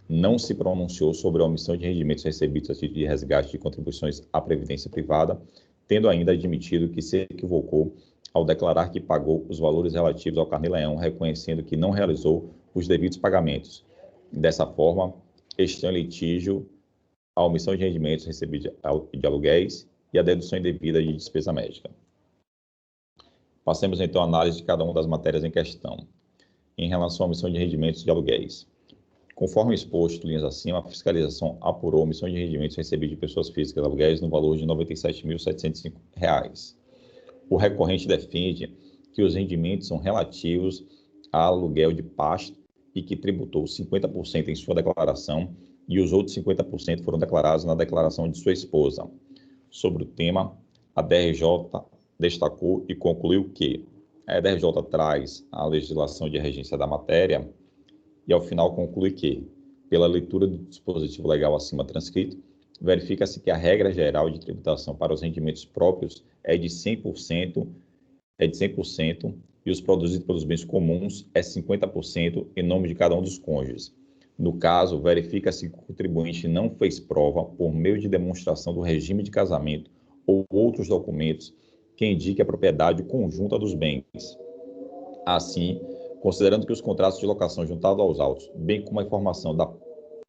não se pronunciou sobre a omissão de rendimentos recebidos a título de resgate de contribuições à Previdência Privada, tendo ainda admitido que se equivocou ao declarar que pagou os valores relativos ao carne-leão, reconhecendo que não realizou os devidos pagamentos. Dessa forma, está em litígio a omissão de rendimentos recebidos de aluguéis e a dedução indevida de despesa médica. Passemos então à análise de cada uma das matérias em questão. Em relação à omissão de rendimentos de aluguéis. Conforme exposto, linhas acima, a fiscalização apurou a omissão de rendimentos recebidos de pessoas físicas aluguéis no valor de R$ 97.705. O recorrente defende que os rendimentos são relativos a aluguel de pasto e que tributou 50% em sua declaração e os outros 50% foram declarados na declaração de sua esposa. Sobre o tema, a DRJ destacou e concluiu que a DRJ traz a legislação de regência da matéria e, ao final, conclui que, pela leitura do dispositivo legal acima transcrito, verifica-se que a regra geral de tributação para os rendimentos próprios é de 100% e os produzidos pelos bens comuns é 50% em nome de cada um dos cônjuges. No caso, verifica-se que o contribuinte não fez prova por meio de demonstração do regime de casamento ou outros documentos que indique a propriedade conjunta dos bens. Assim, considerando que os contratos de locação juntados aos autos, bem como a informação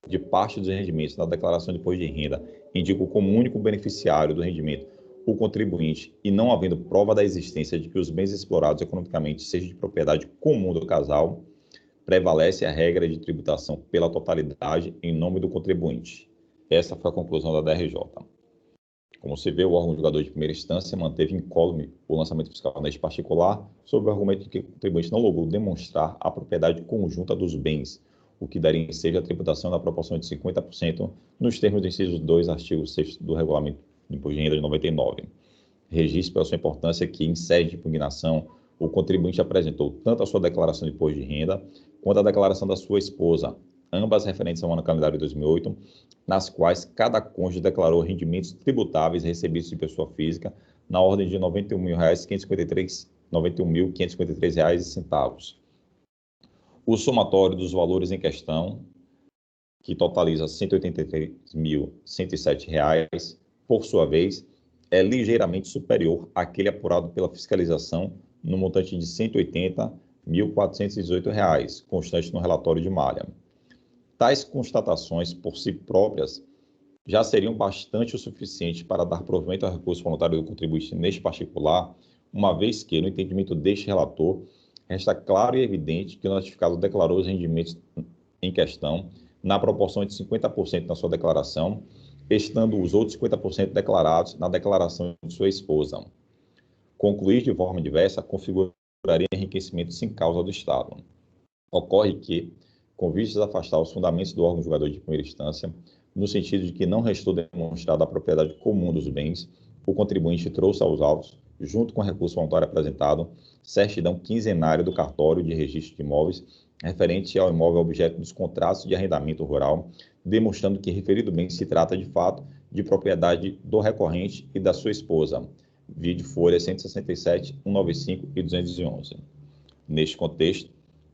de parte dos rendimentos na declaração de imposto de renda, indicam como único beneficiário do rendimento o contribuinte e não havendo prova da existência de que os bens explorados economicamente sejam de propriedade comum do casal, prevalece a regra de tributação pela totalidade em nome do contribuinte. Essa foi a conclusão da DRJ. Como se vê, o órgão julgador de primeira instância manteve incólume o lançamento fiscal neste particular, sob o argumento de que o contribuinte não logrou demonstrar a propriedade conjunta dos bens, o que daria ensejo à tributação na proporção de 50% nos termos do inciso 2, artigo 6 do Regulamento de Imposto de Renda de 99. Registro pela sua importância que, em sede de impugnação, o contribuinte apresentou tanto a sua declaração de imposto de renda quanto a declaração da sua esposa, ambas referentes ao ano calendário de 2008, nas quais cada cônjuge declarou rendimentos tributáveis recebidos de pessoa física na ordem de R$ 91.553,90 reais. O somatório dos valores em questão, que totaliza R$ 183.107, por sua vez, é ligeiramente superior àquele apurado pela fiscalização no montante de R$ 180.418, constante no relatório de malha. Tais constatações, por si próprias, já seriam bastante o suficiente para dar provimento ao recurso voluntário do contribuinte neste particular, uma vez que, no entendimento deste relator, resta claro e evidente que o notificado declarou os rendimentos em questão na proporção de 50% na sua declaração, estando os outros 50% declarados na declaração de sua esposa. Concluir de forma diversa configuraria enriquecimento sem causa do Estado. Ocorre que, com vistas a afastar os fundamentos do órgão julgador de primeira instância, no sentido de que não restou demonstrada a propriedade comum dos bens, o contribuinte trouxe aos autos, junto com o recurso voluntário apresentado, certidão quinzenária do cartório de registro de imóveis referente ao imóvel objeto dos contratos de arrendamento rural, demonstrando que referido bem se trata, de fato, de propriedade do recorrente e da sua esposa. Vide folha 167, 195 e 211. Neste contexto,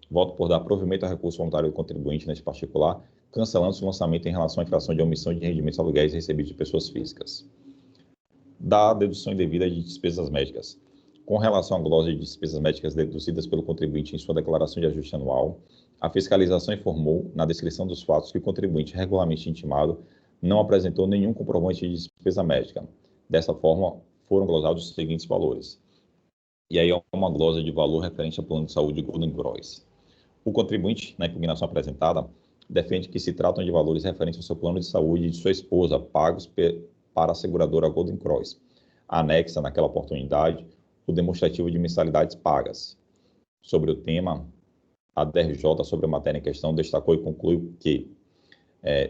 voto por dar provimento ao recurso voluntário do contribuinte neste particular, cancelando-se o lançamento em relação à infração de omissão de rendimentos aluguéis recebidos de pessoas físicas. Da dedução indevida de despesas médicas. Com relação à glosa de despesas médicas deduzidas pelo contribuinte em sua declaração de ajuste anual, a fiscalização informou, na descrição dos fatos, que o contribuinte regularmente intimado não apresentou nenhum comprovante de despesa médica. Dessa forma, foram glosados os seguintes valores. E aí é uma glosa de valor referente ao plano de saúde Golden Cross. O contribuinte, na impugnação apresentada, defende que se tratam de valores referentes ao seu plano de saúde de sua esposa, pagos para a seguradora Golden Cross. Anexa, naquela oportunidade, o demonstrativo de mensalidades pagas. Sobre o tema, a DRJ, sobre a matéria em questão, destacou e concluiu que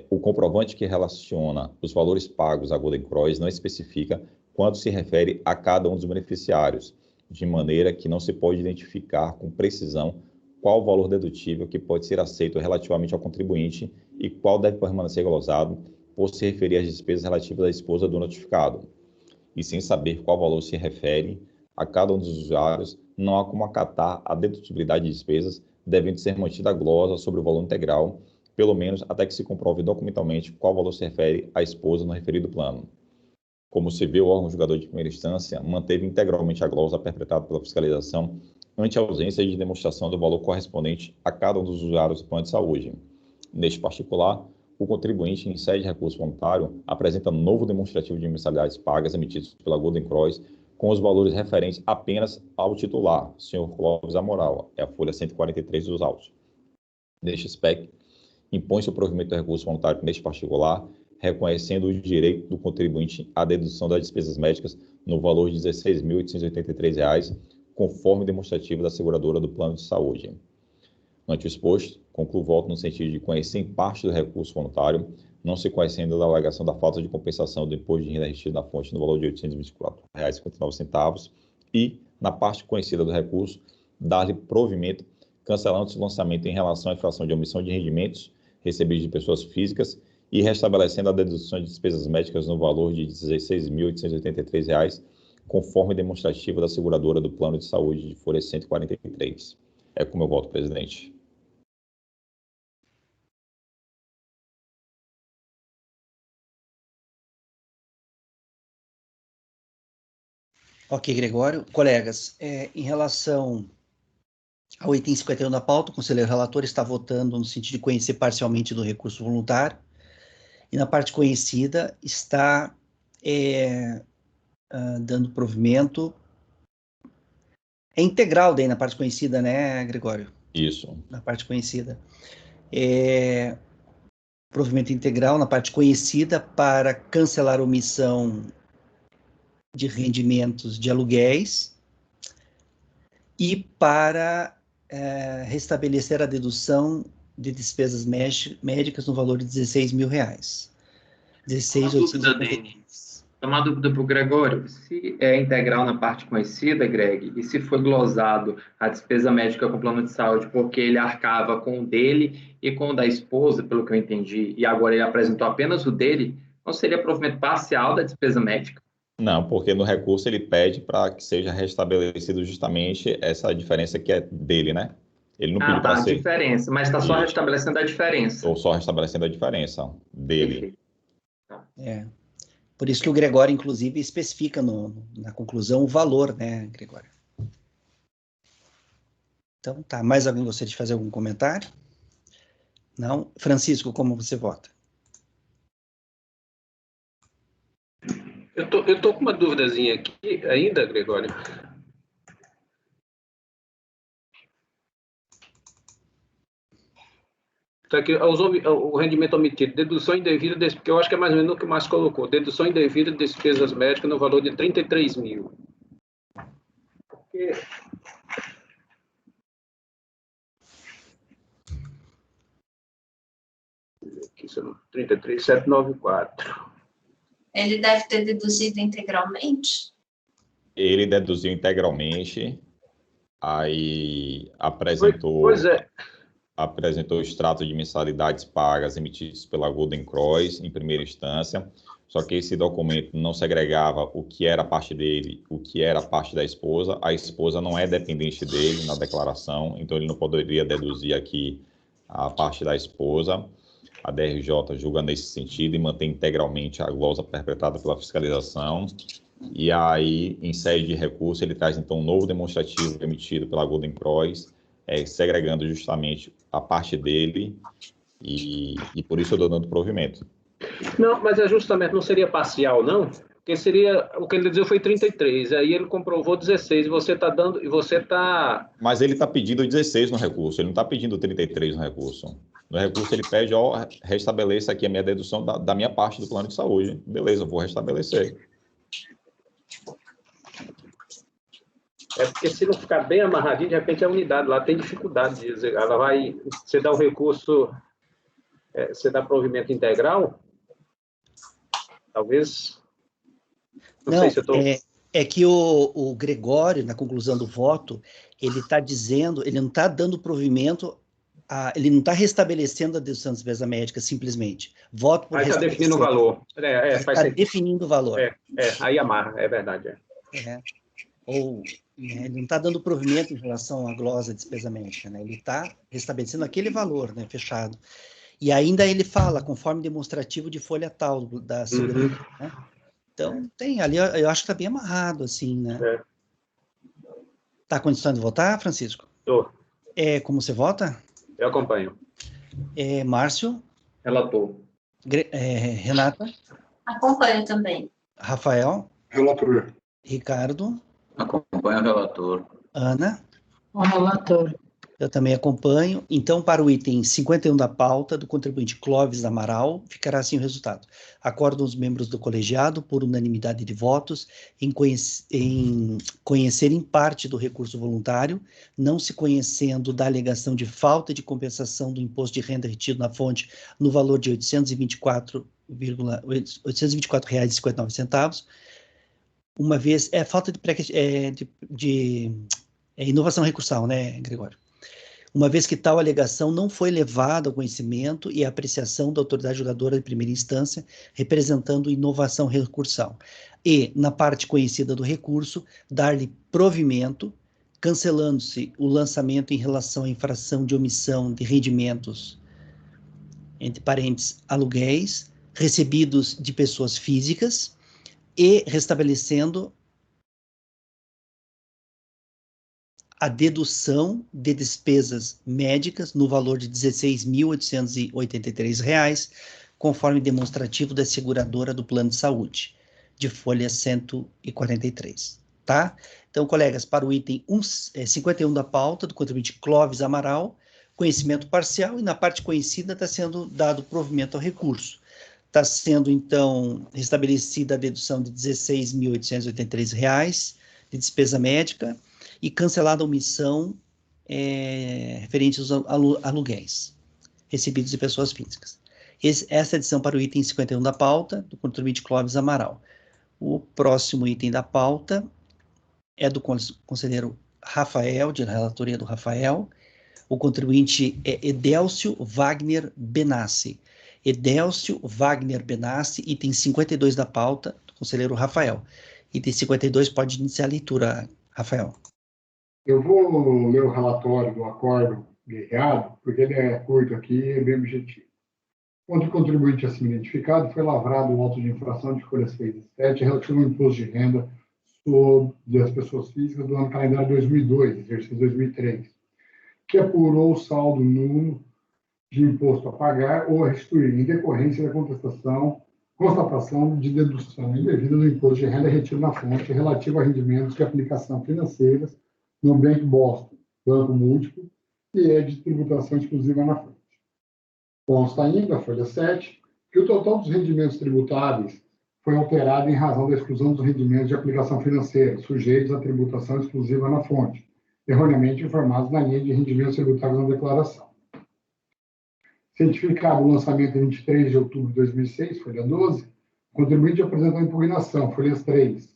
o comprovante que relaciona os valores pagos à Golden Cross não especifica quanto se refere a cada um dos beneficiários, de maneira que não se pode identificar com precisão qual o valor dedutível que pode ser aceito relativamente ao contribuinte e qual deve permanecer glosado por se referir às despesas relativas à esposa do notificado. E sem saber qual valor se refere a cada um dos usuários, não há como acatar a dedutibilidade de despesas, devendo ser mantida a glosa sobre o valor integral, pelo menos até que se comprove documentalmente qual valor se refere à esposa no referido plano. Como se vê, o órgão julgador de primeira instância manteve integralmente a glosa perpetrada pela fiscalização ante a ausência de demonstração do valor correspondente a cada um dos usuários do plano de saúde. Neste particular, o contribuinte, em sede de recurso voluntário, apresenta novo demonstrativo de mensalidades pagas emitidos pela Golden Cross com os valores referentes apenas ao titular, Sr. Clóvis Amoral, é a folha 143 dos autos. Neste aspecto, impõe-se o provimento do recurso voluntário neste particular, reconhecendo o direito do contribuinte à dedução das despesas médicas no valor de R$ 16.883, conforme demonstrativo da seguradora do plano de saúde. Ante o exposto, concluo o voto no sentido de conhecer em parte do recurso voluntário, não se conhecendo da alegação da falta de compensação do imposto de renda retido na fonte no valor de R$ 824,59 e, na parte conhecida do recurso, dar-lhe provimento, cancelando-se o lançamento em relação à infração de omissão de rendimentos recebidos de pessoas físicas e restabelecendo a dedução de despesas médicas no valor de R$ 16.883, conforme demonstrativo da seguradora do plano de saúde de folha 143. É como eu voto, presidente. Ok, Gregório. Colegas, em relação ao item 51 da pauta, o conselheiro relator está votando no sentido de conhecer parcialmente do recurso voluntário, e na parte conhecida está dando provimento. É integral daí na parte conhecida, né, Gregório? Isso. Na parte conhecida. Provimento integral na parte conhecida para cancelar omissão de rendimentos de aluguéis e para restabelecer a dedução de despesas médicas no valor de R$ 16.000. 16.853. Uma dúvida para o Gregório, se é integral na parte conhecida, Greg, e se foi glosado a despesa médica com plano de saúde porque ele arcava com o dele e com o da esposa, pelo que eu entendi, e agora ele apresentou apenas o dele, não seria provimento parcial da despesa médica? Não, porque no recurso ele pede para que seja restabelecido justamente essa diferença que é dele, né? Ele não pediu para A ser. diferença, mas está só Isso. restabelecendo a diferença. Ou só restabelecendo a diferença dele. Perfeito. Por isso que o Gregório, inclusive, especifica na conclusão o valor, né, Gregório? Então, tá. Mais alguém gostaria de fazer algum comentário? Não? Francisco, como você vota? Eu tô com uma duvidazinha aqui ainda, Gregório. Tá aqui, o rendimento omitido, dedução indevida, porque eu acho que é mais ou menos o que o Márcio colocou, dedução indevida de despesas médicas no valor de 33 mil. Porque... Aqui são 33.794. Ele deve ter deduzido integralmente? Ele deduziu integralmente, aí apresentou... Pois é. Apresentou o extrato de mensalidades pagas emitidos pela Golden Cross em primeira instância, só que esse documento não segregava o que era a parte dele, o que era a parte da esposa. A esposa não é dependente dele na declaração, então ele não poderia deduzir aqui a parte da esposa. A DRJ julga nesse sentido e mantém integralmente a glosa perpetrada pela fiscalização. E aí, em sede de recurso, ele traz então um novo demonstrativo emitido pela Golden Cross, segregando justamente a parte dele, e por isso eu estou dando provimento. Não, mas é justamente, não seria parcial, não? Porque seria, o que ele dizia foi 33, aí ele comprovou 16, e você está dando, e você está... Mas ele está pedindo 16 no recurso, ele não está pedindo 33 no recurso. No recurso ele pede, restabeleça aqui a minha dedução da minha parte do plano de saúde. Beleza, eu vou restabelecer. É porque se não ficar bem amarradinho, de repente a unidade lá tem dificuldade de dizer, ela vai, você dá o recurso, você dá provimento integral, talvez, não sei se eu estou... É que o Gregório, na conclusão do voto, ele está dizendo, ele não está dando provimento, ele não está restabelecendo a dedução de despesa médica, simplesmente. Voto por Aí está definindo o valor. Está definindo o valor. Aí amarra, é verdade. Ele não está dando provimento em relação à glosa de despesa médica, né? Ele está restabelecendo aquele valor, né, fechado. E ainda ele fala, conforme demonstrativo de folha tal da segurança, né? Então, tem ali, eu acho que está bem amarrado, assim, né? Está condicionado de votar, Francisco? Estou. Como você vota? Eu acompanho. Márcio? Relator. Renata? Acompanho também. Rafael? Relator. Ricardo? Acompanho o relator. Ana? O relator. Eu também acompanho. Então, para o item 51 da pauta, do contribuinte Clóvis Amaral, ficará assim o resultado. Acordam os membros do colegiado, por unanimidade de votos, em conhecer em parte do recurso voluntário, não se conhecendo da alegação de falta de compensação do imposto de renda retido na fonte no valor de R$ 824,59, uma vez, falta de inovação recursal, né, Gregório? Uma vez que tal alegação não foi levada ao conhecimento e apreciação da autoridade julgadora de primeira instância, representando inovação recursal. E, na parte conhecida do recurso, dar-lhe provimento, cancelando-se o lançamento em relação à infração de omissão de rendimentos, entre parênteses, aluguéis, recebidos de pessoas físicas, e restabelecendo a dedução de despesas médicas no valor de R$ 16.883, conforme demonstrativo da seguradora do plano de saúde, de folha 143, tá? Então, colegas, para o item 51 da pauta, do contribuinte Clóvis Amaral, conhecimento parcial, e na parte conhecida está sendo dado provimento ao recurso. Está sendo, então, restabelecida a dedução de R$ 16.883 de despesa médica e cancelada a omissão referente aos aluguéis recebidos de pessoas físicas. Essa é a edição para o item 51 da pauta, do contribuinte Clóvis Amaral. O próximo item da pauta é do conselheiro Rafael, de relatoria do Rafael. O contribuinte é Edélcio Wagner Benassi. Edélcio Wagner Benassi, item 52 da pauta, do conselheiro Rafael. Item 52 pode iniciar a leitura, Rafael. Eu vou ler o relatório do acordo guerreado, porque ele é curto aqui e é bem objetivo. Contra o contribuinte assim identificado, foi lavrado um auto de infração de folha 6 e 7 relativo ao imposto de renda sobre as pessoas físicas do ano calendário 2002, exercício 2003, que apurou o saldo nulo de imposto a pagar ou a restituir em decorrência da constatação de dedução indevida do imposto de renda retido na fonte relativo a rendimentos de aplicação financeiras no Bank Boston, Banco Múltiplo, e é de tributação exclusiva na fonte. Consta ainda, a folha 7, que o total dos rendimentos tributáveis foi alterado em razão da exclusão dos rendimentos de aplicação financeira, sujeitos à tributação exclusiva na fonte, erroneamente informados na linha de rendimentos tributáveis na declaração. Certificado o lançamento em 23 de outubro de 2006, folha 12, o contribuinte apresentou impugnação, folha 3,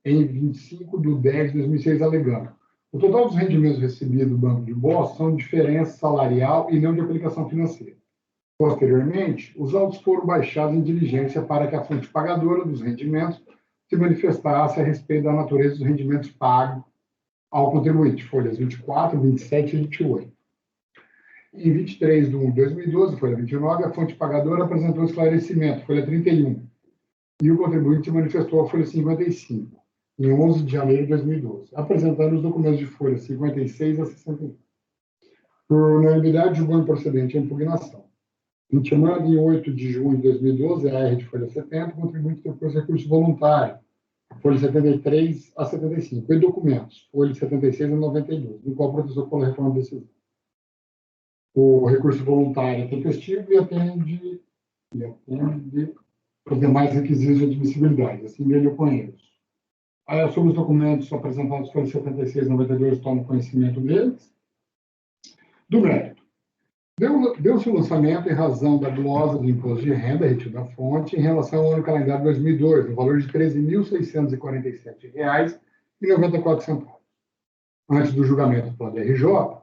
em 25 de 10 de 2006, alegando: o total dos rendimentos recebidos do Banco de Boston são diferença salarial e não de aplicação financeira. Posteriormente, os autos foram baixados em diligência para que a fonte pagadora dos rendimentos se manifestasse a respeito da natureza dos rendimentos pagos ao contribuinte, folhas 24, 27 e 28. Em 23 de 1 de 2012, folha 29, a fonte pagadora apresentou esclarecimento, folha 31, e o contribuinte se manifestou a folha 55, em 11 de janeiro de 2012, apresentando os documentos de folha 56 a 61. Por unanimidade, julgou improcedente a impugnação. Intimado em 8 de junho de 2012, a R de folha 70, o contribuinte depois recurso voluntário, folha 73 a 75, e documentos, folha 76 a 92, no qual protestou pela reforma da decisão. O recurso voluntário é tempestivo e atende os demais requisitos de admissibilidade, assim dele eu conheço. Sobre os documentos apresentados pelo 76 e 92, tomo conhecimento deles. Do mérito. Deu-se o lançamento em razão da glosa do imposto de renda retido da fonte em relação ao ano calendário 2002, no valor de R$ 13.647,94. Antes do julgamento pela DRJ,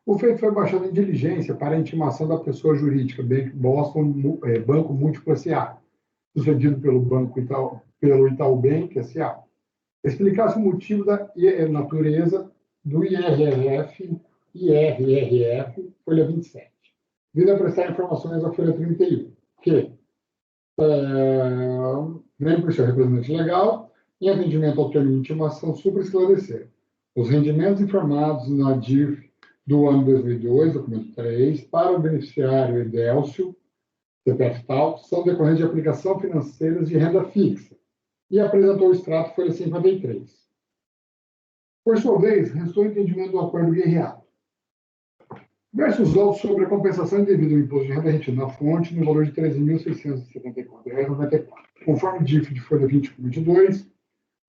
o feito foi baixado em diligência para a intimação da pessoa jurídica Bank Boston Banco Múltiplo S.A., sucedido pelo Itaú Bank S.A., explicasse o motivo da natureza do IRRF, folha 27, vindo a prestar informações à folha 31, que, vem por seu representante legal, em atendimento ao termo de intimação, esclarecer os rendimentos informados na DIF do ano 2002, documento 3, para o beneficiário Edélcio, CPF tal, são decorrentes de aplicação financeira de renda fixa, e apresentou o extrato folha 53. Por sua vez, restou o entendimento do acordo guerreado. Versos autos sobre a compensação indevida do imposto de renda retido na fonte no valor de R$ 13.674,94. Conforme DIF de folha 21/22,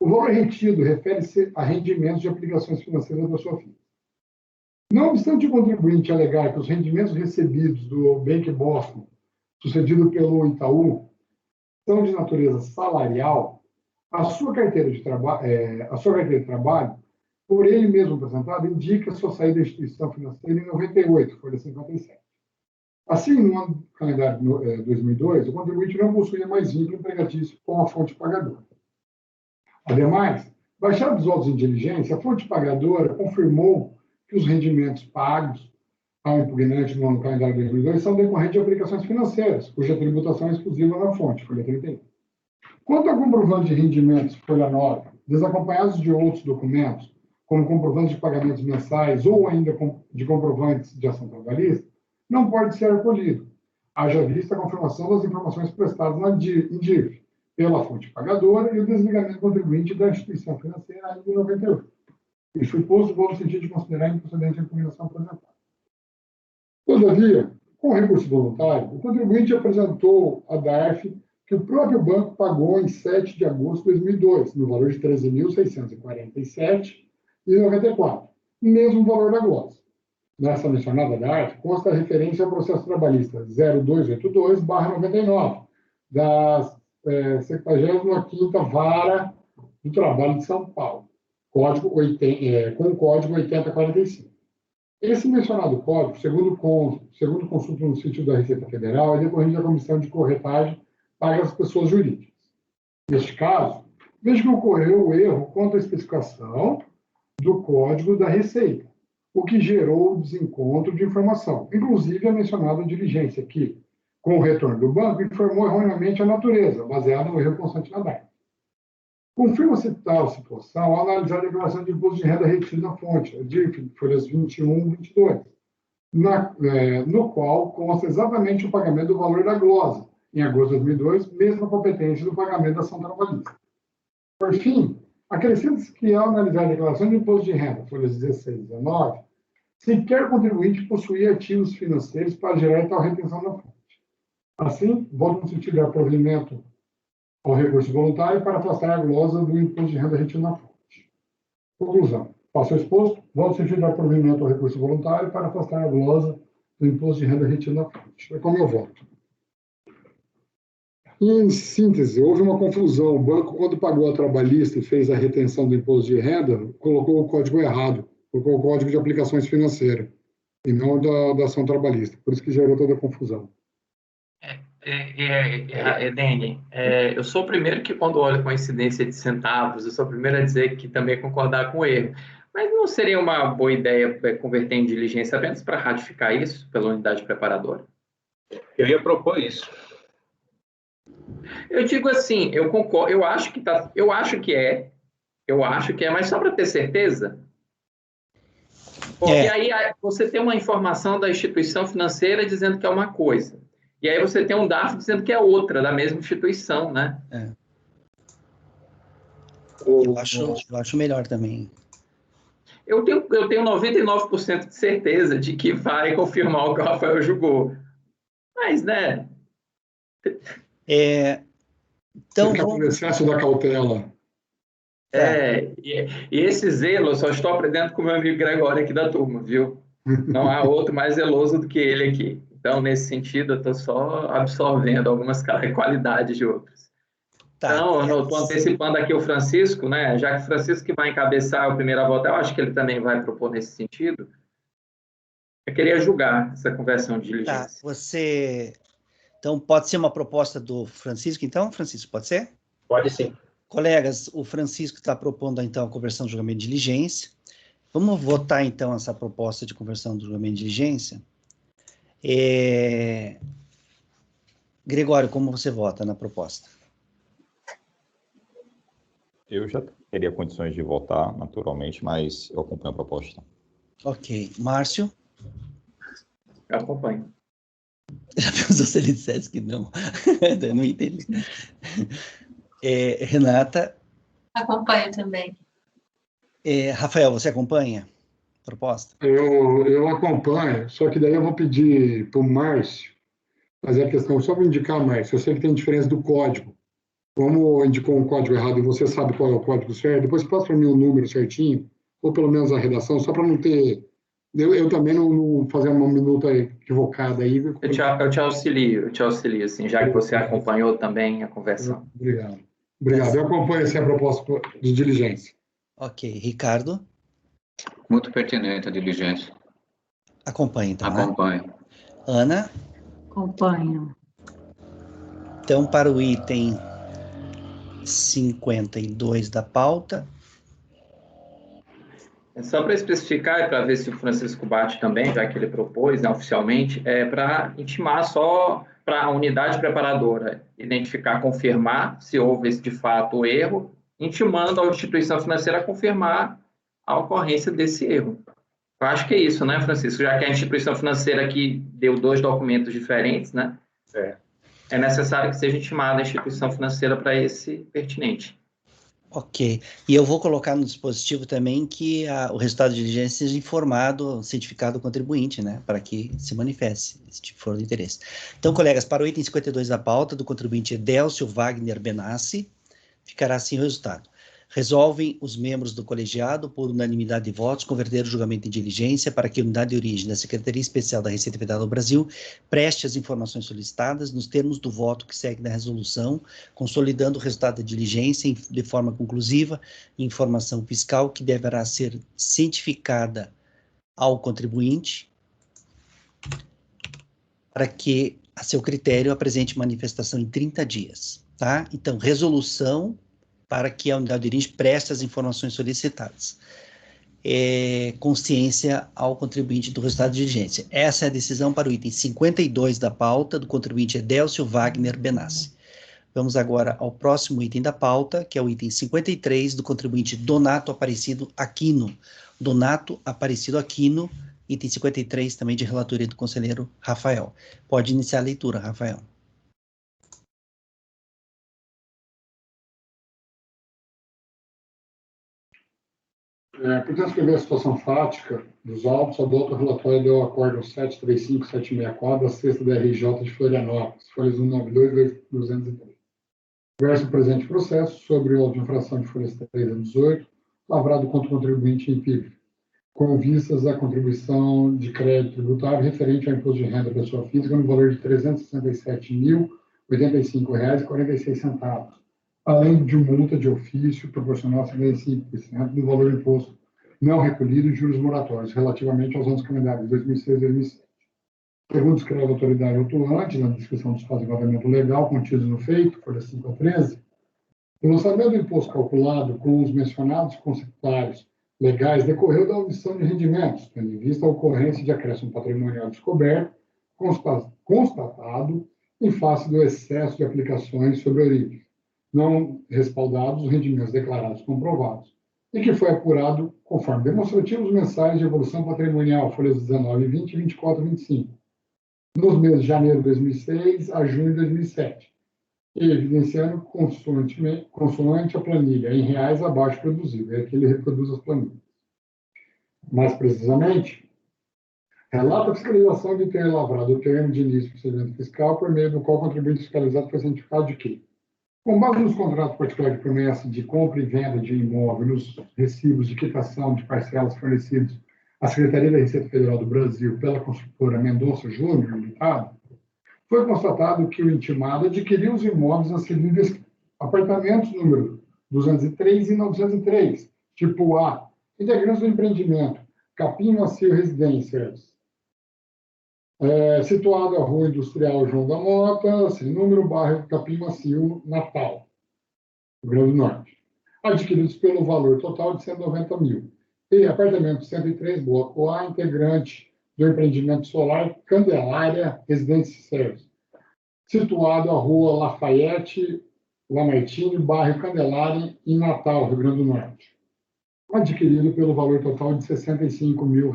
o valor retido refere-se a rendimentos de aplicações financeiras da pessoa física. Não obstante o contribuinte alegar que os rendimentos recebidos do Bank Boston, sucedido pelo Itaú, são de natureza salarial, a sua carteira de trabalho, por ele mesmo apresentado, indica sua saída da instituição financeira em 98, folha 57. Assim, no ano calendário 2002, o contribuinte não possuía mais vínculo empregatício com a fonte pagadora. Ademais, baixados os autos em diligência, a fonte pagadora confirmou que os rendimentos pagos ao impugnante no ano calendário 2002 são decorrentes de aplicações financeiras, cuja tributação é exclusiva na fonte, folha 31. Quanto ao comprovante de rendimentos, folha 9, desacompanhados de outros documentos, como comprovantes de pagamentos mensais ou ainda de comprovantes de ação trabalhista, não pode ser acolhido, haja vista a confirmação das informações prestadas na DIF pela fonte pagadora e o desligamento do contribuinte da instituição financeira ainda em 98. Isso foi posto no sentido de considerar improcedente a impugnação apresentada. Todavia, com o recurso voluntário, o contribuinte apresentou à DARF que o próprio banco pagou em 7 de agosto de 2002, no valor de R$ 13.647,94, mesmo valor da glosa. Nessa mencionada DARF, consta a referência ao processo trabalhista 0282/99, 75ª Vara do Trabalho de São Paulo, com o código 8045. Esse mencionado código, segundo consulta no sítio da Receita Federal, é decorrente da comissão de corretagem para as pessoas jurídicas. Neste caso, veja que ocorreu o erro quanto à especificação do código da Receita, o que gerou o desencontro de informação, inclusive a mencionada diligência, que, com o retorno do banco, informou erroneamente a natureza, baseada no erro constante na DARF. Confirma-se tal situação ao analisar a declaração de imposto de renda retido na fonte, a DIRF, folhas 21 e 22, no qual consta exatamente o pagamento do valor da glosa, em agosto de 2002, mesma competência do pagamento da ação trabalhista. Por fim, acrescenta-se que, ao analisar a declaração de imposto de renda, folhas 16 e 19, sequer contribuinte possuía ativos financeiros para gerar tal retenção na fonte. Assim, volta no sentido de provimento ao recurso voluntário para afastar a glosa do imposto de renda retido na fonte. Conclusão. Passo exposto, volta no sentido de provimento ao recurso voluntário para afastar a glosa do imposto de renda retido na fonte. É como eu voto. Em síntese, houve uma confusão. O banco, quando pagou a trabalhista e fez a retenção do imposto de renda, colocou o código errado, colocou o código de aplicações financeiras, e não da ação trabalhista. Por isso que gerou toda a confusão. Dene, eu sou o primeiro que, quando olho coincidência de centavos, eu sou o primeiro a dizer que também concordar com o erro. Mas não seria uma boa ideia converter em diligência apenas para ratificar isso pela unidade preparadora? Eu ia propor isso. Eu digo assim, eu concordo, eu acho que é, mas só para ter certeza. Porque aí você tem uma informação da instituição financeira dizendo que é uma coisa. E aí você tem um DARF dizendo que é outra, da mesma instituição, né? Eu acho melhor também. Eu tenho 99% de certeza de que vai confirmar o que o Rafael julgou. Mas, né? Então, fica com o excesso da cautela. E esse zelo eu só estou aprendendo com o meu amigo Gregório aqui da turma, viu? Não há outro mais zeloso do que ele aqui. Então, nesse sentido, eu estou só absorvendo algumas qualidades de outros. Então, eu estou antecipando aqui o Francisco, né? Já que o Francisco que vai encabeçar a primeira volta, eu acho que ele também vai propor nesse sentido. Eu queria julgar essa conversão de diligência. Então, pode ser uma proposta do Francisco, então, Francisco, pode ser? Pode sim. Colegas, o Francisco está propondo, então, a conversão do julgamento de diligência. Vamos votar, então, essa proposta de conversão do julgamento de diligência. Gregório, como você vota na proposta? Eu já teria condições de votar, naturalmente, mas eu acompanho a proposta. Ok. Márcio? Eu acompanho. Já pensou se ele dissesse que não? Eu não entendi. Renata? Acompanho também. Rafael, você acompanha a proposta? Eu acompanho, só que daí eu vou pedir para o Márcio fazer a questão, só para indicar, Márcio, eu sei que tem diferença do código. Como indicou um código errado e você sabe qual é o código certo, depois passa para mim o número certinho, ou pelo menos a redação, só para não ter... Eu também não fazer uma minuta equivocada aí. Eu te auxilio, assim, já que você acompanhou também a conversão. Obrigado. Eu acompanho a proposta de diligência. Ok. Ricardo? Muito pertinente a diligência. Acompanha, então, Acompanho. Né? Ana? Acompanho. Então, para o item 52 da pauta... Só para especificar e para ver se o Francisco bate também, já que ele propôs, né, oficialmente, para intimar só para a unidade preparadora identificar, confirmar se houve de fato o erro, intimando a instituição financeira a confirmar a ocorrência desse erro. Eu acho que é isso, né, Francisco? Já que a instituição financeira aqui deu 2 documentos diferentes, né? É necessário que seja intimada a instituição financeira para esse pertinente. Ok. E eu vou colocar no dispositivo também que o resultado de diligência seja informado, cientificado ao contribuinte, né? Para que se manifeste, se for do interesse. Então, colegas, para o item 52 da pauta, do contribuinte Edélcio Wagner Benassi, ficará assim o resultado. Resolvem os membros do colegiado, por unanimidade de votos, converter o julgamento em diligência para que a unidade de origem da Secretaria Especial da Receita Federal do Brasil preste as informações solicitadas nos termos do voto que segue na resolução, consolidando o resultado da diligência de forma conclusiva, informação fiscal que deverá ser cientificada ao contribuinte para que, a seu critério, apresente manifestação em 30 dias. Tá? Então, resolução para que a unidade de origem preste as informações solicitadas. Consciência ao contribuinte do resultado de diligência. Essa é a decisão para o item 52 da pauta, do contribuinte Edélcio Wagner Benassi. Vamos agora ao próximo item da pauta, que é o item 53, do contribuinte Donato Aparecido Aquino. Donato Aparecido Aquino, item 53, também de relatoria do conselheiro Rafael. Pode iniciar a leitura, Rafael. Por transcrever a situação fática dos autos, adota o relatório do Acórdão 735-764 da Sexta da RJ de Florianópolis, folhas 192 e 203. Verso o presente processo sobre o auto de infração de folhas 3 a 18, lavrado contra o contribuinte em PIB, com vistas à contribuição de crédito tributário referente ao imposto de renda da pessoa física no valor de R$ 367.085,46, além de multa de ofício proporcional a 75% do valor do imposto não recolhido e juros moratórios, relativamente aos anos calendários 2006 e 2007. Segundo escreve a autoridade autuante, na descrição dos fatos de enquadramento legal contidos no feito, folha 5 a 13, o lançamento do imposto calculado com os mencionados conceptuários legais decorreu da omissão de rendimentos, tendo em vista a ocorrência de acréscimo patrimonial descoberto, constatado em face do excesso de aplicações sobre a origem, não respaldados os rendimentos declarados comprovados, e que foi apurado conforme demonstrativos mensais de evolução patrimonial, folhas 19 e 20, 24 e 25, nos meses de janeiro de 2006 a junho de 2007, e evidenciando consoante a planilha em reais abaixo produzido, é que ele reproduz as planilhas. Mais precisamente, relata a fiscalização de ter lavrado o termo de início do procedimento fiscal por meio do qual o contribuinte fiscalizado foi cientificado de que, com base nos contratos particulares de promessa de compra e venda de imóvel, nos recibos de quitação de parcelas fornecidos à Secretaria da Receita Federal do Brasil pela construtora Mendonça Júnior Limitada, foi constatado que o intimado adquiriu os imóveis nas seguintes apartamentos número 203 e 903, tipo A, integrantes do empreendimento Capim Macio Residências, situado à Rua Industrial João da Mota, sem número, bairro Capim Macio, Natal, Rio Grande do Norte, adquiridos pelo valor total de 190 mil. E apartamento 103, bloco A, integrante do empreendimento solar Candelária Residência Service, situado à Rua Lafayette, Lamartine, bairro Candelária, em Natal, Rio Grande do Norte, adquirido pelo valor total de R$ 65 mil.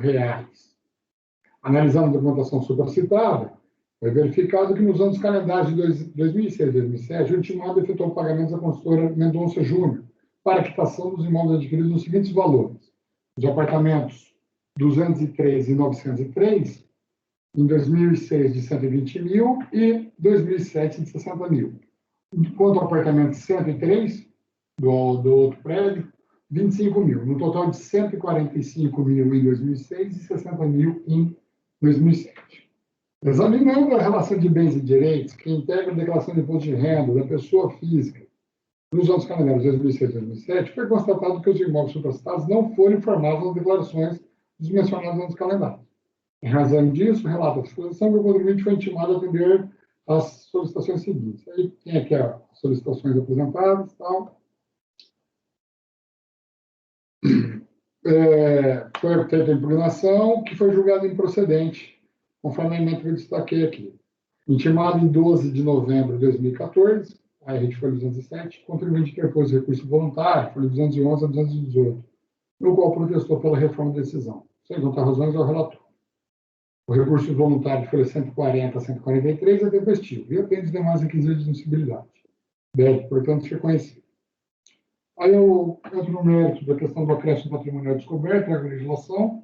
Analisando a documentação supracitada, foi verificado que nos anos calendários de 2006 e 2007, o intimado efetuou pagamentos à consultora Mendonça Júnior para a quitação dos imóveis adquiridos nos seguintes valores: os apartamentos 203 e 903, em 2006 de 120 mil e 2007 de 60 mil. Quanto ao apartamento 103, do outro prédio, 25 mil, no total de 145 mil em 2006 e 60 mil em 2007. Examinando a relação de bens e direitos que integra a declaração de imposto de renda da pessoa física nos anos calendários 2006 e 2007, foi constatado que os imóveis supracitados não foram informados nas declarações dos mencionados anos calendários. Em razão disso, relata a fiscalização que o contribuinte foi intimado a atender às solicitações seguintes. Aí tem aqui as solicitações apresentadas e tal. Foi feita a impugnação, que foi julgada improcedente, conforme a emenda que eu destaquei aqui. Intimado em 12 de novembro de 2014, a RT foi 207, contribuinte interpôs recurso voluntário, foi 211 a 218, no qual protestou pela reforma da decisão. Sem contar razões ao relator. O recurso voluntário foi 140 a 143 é tempestivo e atende os demais requisitos de admissibilidade. Deve, portanto, ser conhecido. Aí eu entro no mérito da questão do acréscimo patrimonial descoberto na legislação.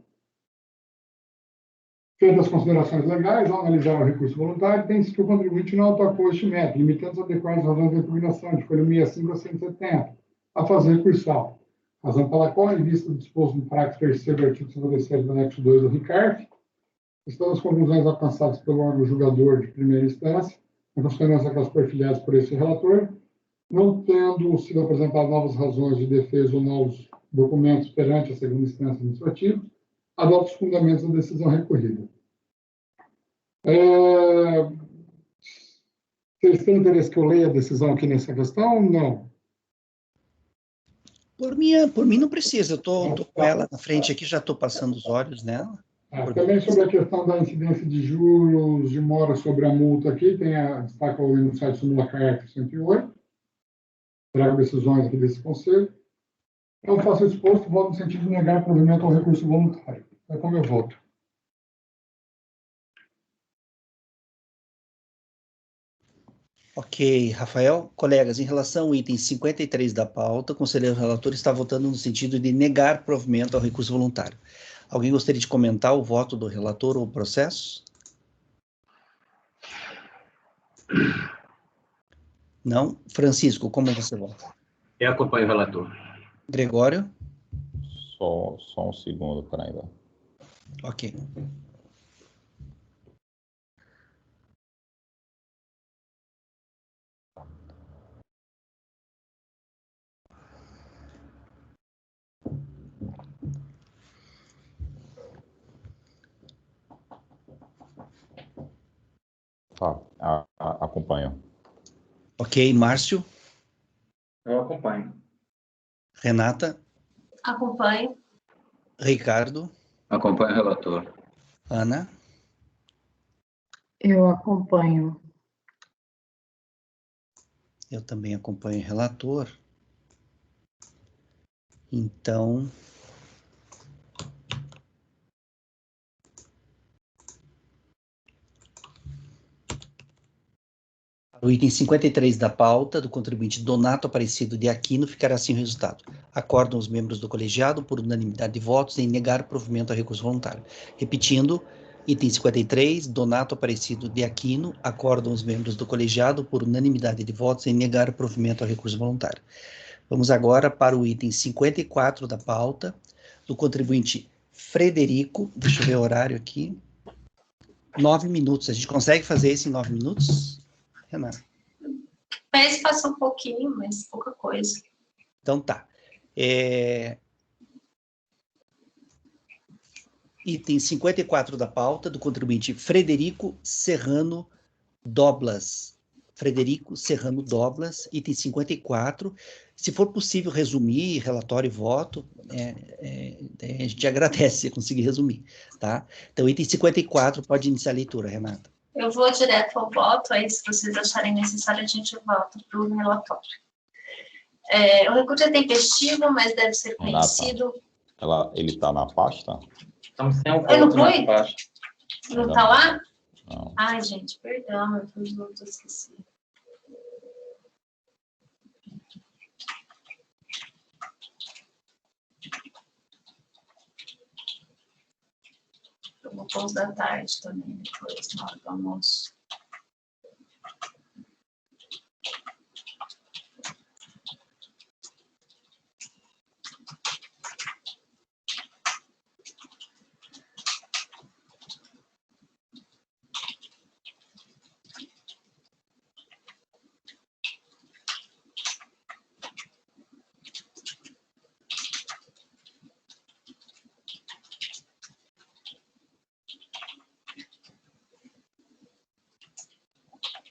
Feitas as considerações legais, ao analisar o recurso voluntário, tem-se que o contribuinte não atacou este método, limitando-se a adequar as razões da impugnação, de folha 65 a 170, a fazer recursal. Razão pela qual, em vista do disposto no parágrafo 3º do artigo 57 do anexo 2 do RICARF, estão as conclusões alcançadas pelo órgão julgador de primeira instância, em consideração aquelas perfilhadas por esse relator, não tendo sido apresentadas novas razões de defesa ou novos documentos perante a segunda instância administrativa, adota os fundamentos da decisão recorrida. Vocês têm interesse que eu leia a decisão aqui nessa questão ou não? Por mim não precisa, eu estou com ela na frente aqui, já estou passando os olhos nela. Também sobre a questão da incidência de juros, de mora sobre a multa aqui, destaca no site Súmula CAERF 108, trago decisões aqui desse conselho. Eu faço exposto, voto no sentido de negar provimento ao recurso voluntário. É como eu voto. Ok, Rafael. Colegas, em relação ao item 53 da pauta, o conselheiro relator está votando no sentido de negar provimento ao recurso voluntário. Alguém gostaria de comentar o voto do relator ou o processo? Não? Francisco, como você vota? Eu acompanho o relator. Gregório? Só um segundo para ainda. Ok. Tá, acompanho. Ok, Márcio? Eu acompanho. Renata? Acompanho. Ricardo? Acompanho o relator. Ana? Eu acompanho. Eu também acompanho o relator. Então, o item 53 da pauta do contribuinte Donato Aparecido de Aquino ficará assim o resultado. Acordam os membros do colegiado, por unanimidade de votos, em negar o provimento ao recurso voluntário. Repetindo, item 53, Donato Aparecido de Aquino, acordam os membros do colegiado, por unanimidade de votos, em negar o provimento ao recurso voluntário. Vamos agora para o item 54 da pauta, do contribuinte Frederico. Deixa eu ver o horário aqui. 9 minutos. A gente consegue fazer isso em 9 minutos? Renata? Parece passar um pouquinho, mas pouca coisa. Então tá. Item 54 da pauta, do contribuinte Frederico Serrano Doblas. Frederico Serrano Doblas, item 54. Se for possível resumir, relatório e voto, a gente agradece se conseguir resumir, tá? Então, item 54, pode iniciar a leitura, Renata. Eu vou direto ao voto, aí se vocês acharem necessário, a gente volta para o relatório. O recurso é tempestivo, mas deve ser conhecido... Ele está na pasta? Estamos sem o Eu não voto na fui? pasta. Não está lá? Não. Ai, gente, perdão, eu esqueci. Eu vou pôr os da tarde também, depois, na hora do almoço.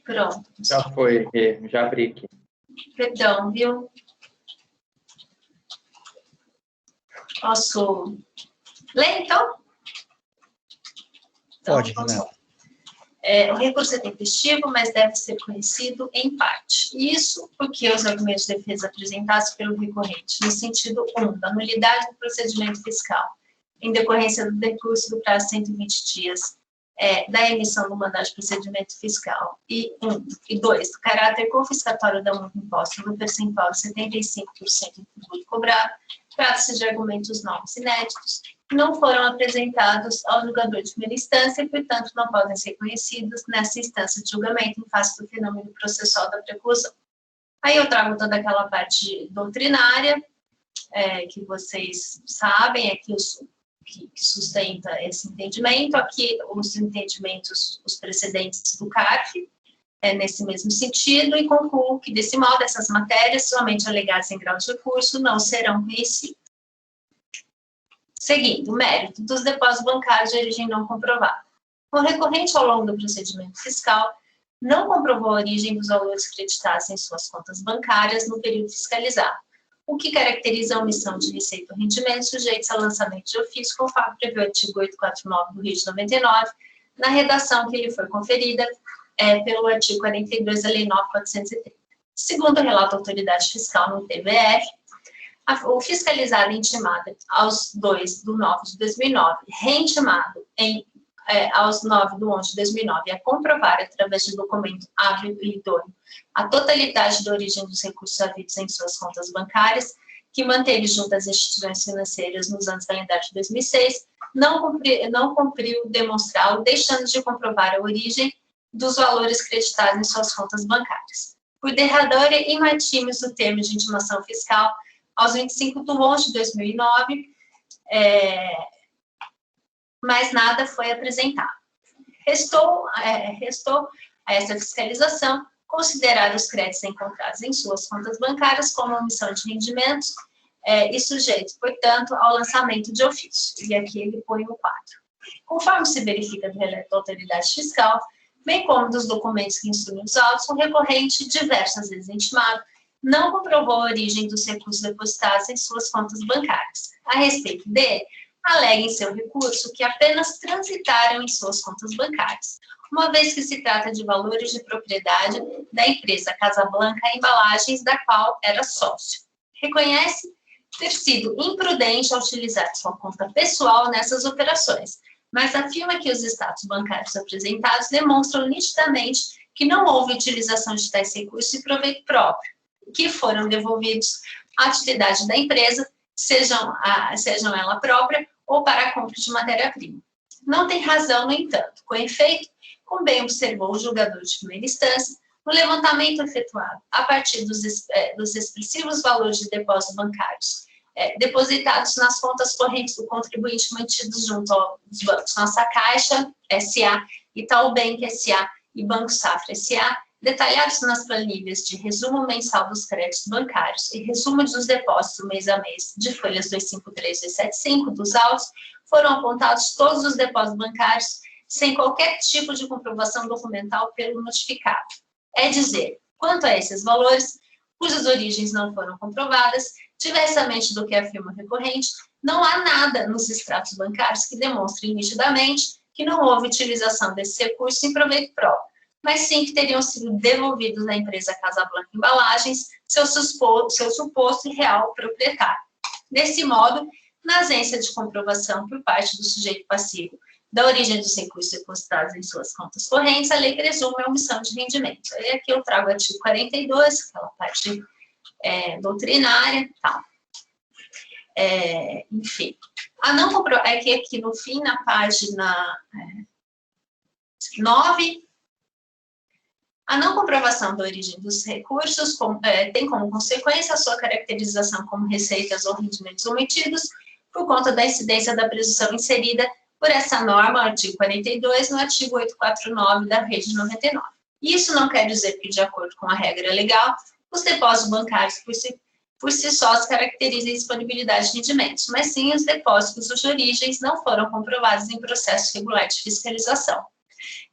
Pronto. Já foi, já abri aqui. Perdão, viu? Posso ler, então? Pode, então, Renata. O recurso é tempestivo, mas deve ser conhecido em parte. Isso porque os argumentos de defesa apresentados pelo recorrente, no sentido 1, da nulidade do procedimento fiscal, em decorrência do decurso do prazo de 120 dias, da emissão do mandado de procedimento fiscal, e 2, do caráter confiscatório da multa imposta no percentual de 75% do tributo cobrado, trata-se de argumentos novos e inéditos, não foram apresentados ao julgador de primeira instância e, portanto, não podem ser conhecidos nessa instância de julgamento em face do fenômeno processual da preclusão. Aí eu trago toda aquela parte doutrinária, que vocês sabem, que sustenta esse entendimento, aqui os entendimentos, os precedentes do CARF, nesse mesmo sentido, e concluo que, desse modo, essas matérias, somente alegadas em grau de recurso, não serão conhecidas. Seguindo, mérito dos depósitos bancários de origem não comprovada. O recorrente, ao longo do procedimento fiscal, não comprovou a origem dos valores creditados em suas contas bancárias no período fiscalizado, o que caracteriza a omissão de receita ou rendimento sujeitos a lançamento de ofício, conforme prevê o artigo 849 do Rio de 99, na redação que lhe foi conferida pelo artigo 42 da Lei 9.430. Segundo o relato da autoridade fiscal no TVF, o fiscalizado intimado aos 2/9 de 2009, reintimado aos 9/11 de 2009, a comprovar, através de documento hábil e idôneo, a totalidade da origem dos recursos havidos em suas contas bancárias, que manteve junto às instituições financeiras nos anos calendários de 2006, não cumpriu demonstrá-lo, deixando de comprovar a origem dos valores creditados em suas contas bancárias. Por derradeira e imatimes do termo de intimação fiscal, aos 25/11 de 2009, mais nada foi apresentado. Restou a essa fiscalização considerar os créditos encontrados em suas contas bancárias como omissão de rendimentos e sujeitos, portanto, ao lançamento de ofício. E aqui ele põe o quadro. Conforme se verifica do relato da autoridade fiscal, bem como dos documentos que instruem os autos, o recorrente, diversas vezes intimado, não comprovou a origem dos recursos depositados em suas contas bancárias. A respeito dele, alega em seu recurso que apenas transitaram em suas contas bancárias, uma vez que se trata de valores de propriedade da empresa Casablanca Embalagens, da qual era sócio. Reconhece ter sido imprudente ao utilizar sua conta pessoal nessas operações, mas afirma que os status bancários apresentados demonstram nitidamente que não houve utilização de tais recursos em proveito próprio, que foram devolvidos à atividade da empresa, sejam ela própria ou para a compra de matéria-prima. Não tem razão, no entanto. Com efeito, como bem observou o julgador de primeira instância, no levantamento efetuado a partir dos expressivos valores de depósitos bancários depositados nas contas correntes do contribuinte mantidos junto aos bancos Nossa Caixa S.A., Itaú Bank S.A. e Banco Safra S.A., detalhados nas planilhas de resumo mensal dos créditos bancários e resumo dos depósitos mês a mês de folhas 253 e 275 dos autos, foram apontados todos os depósitos bancários sem qualquer tipo de comprovação documental pelo notificado. É dizer, quanto a esses valores, cujas origens não foram comprovadas, diversamente do que afirma o recorrente, não há nada nos extratos bancários que demonstre nitidamente que não houve utilização desse recurso em proveito próprio, mas sim que teriam sido devolvidos à empresa Casablanca Embalagens, seu suposto e real proprietário. Desse modo, na ausência de comprovação por parte do sujeito passivo da origem dos recursos depositados em suas contas correntes, a lei presume a omissão de rendimento. E aqui eu trago o artigo 42, aquela parte doutrinária, tal. Enfim, aqui no fim, na página 9, a não comprovação da origem dos recursos tem como consequência a sua caracterização como receitas ou rendimentos omitidos por conta da incidência da presunção inserida por essa norma, artigo 42, no artigo 849 da Rede 99. Isso não quer dizer que, de acordo com a regra legal, os depósitos bancários por si só se caracterizam em disponibilidade de rendimentos, mas sim os depósitos cujas origens não foram comprovadas em processo regular de fiscalização.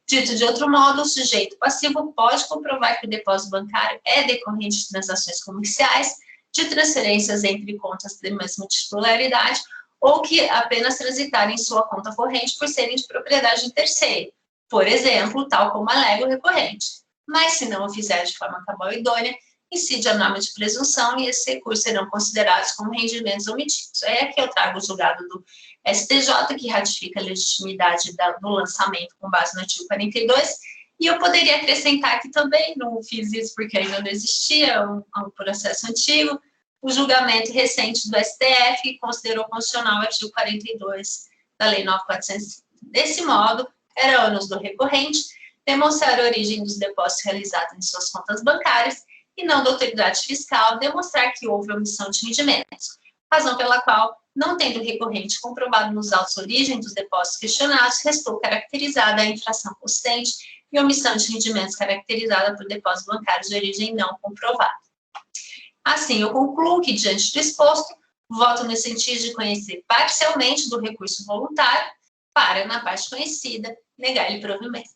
Dito de outro modo, o sujeito passivo pode comprovar que o depósito bancário é decorrente de transações comerciais, de transferências entre contas de mesma titularidade, ou que apenas transitarem em sua conta corrente por serem de propriedade de terceiro, por exemplo, tal como alega o recorrente. Mas, se não o fizer de forma cabal e idônea, incide a norma de presunção e esses recursos serão considerados como rendimentos omitidos. Aí aqui eu trago o julgado do STJ, que ratifica a legitimidade do lançamento com base no artigo 42, e eu poderia acrescentar aqui também, não fiz isso porque ainda não existia, um processo antigo, o julgamento recente do STF, que considerou constitucional o artigo 42 da Lei 9.405. Desse modo, era ônus do recorrente demonstrar a origem dos depósitos realizados em suas contas bancárias e não da autoridade fiscal, demonstrar que houve omissão de rendimentos, razão pela qual, não tendo o recorrente comprovado nos autos origem dos depósitos questionados, restou caracterizada a infração consistente e omissão de rendimentos caracterizada por depósitos bancários de origem não comprovada. Assim, eu concluo que, diante do exposto, voto no sentido de conhecer parcialmente do recurso voluntário para, na parte conhecida, negar-lhe provimento.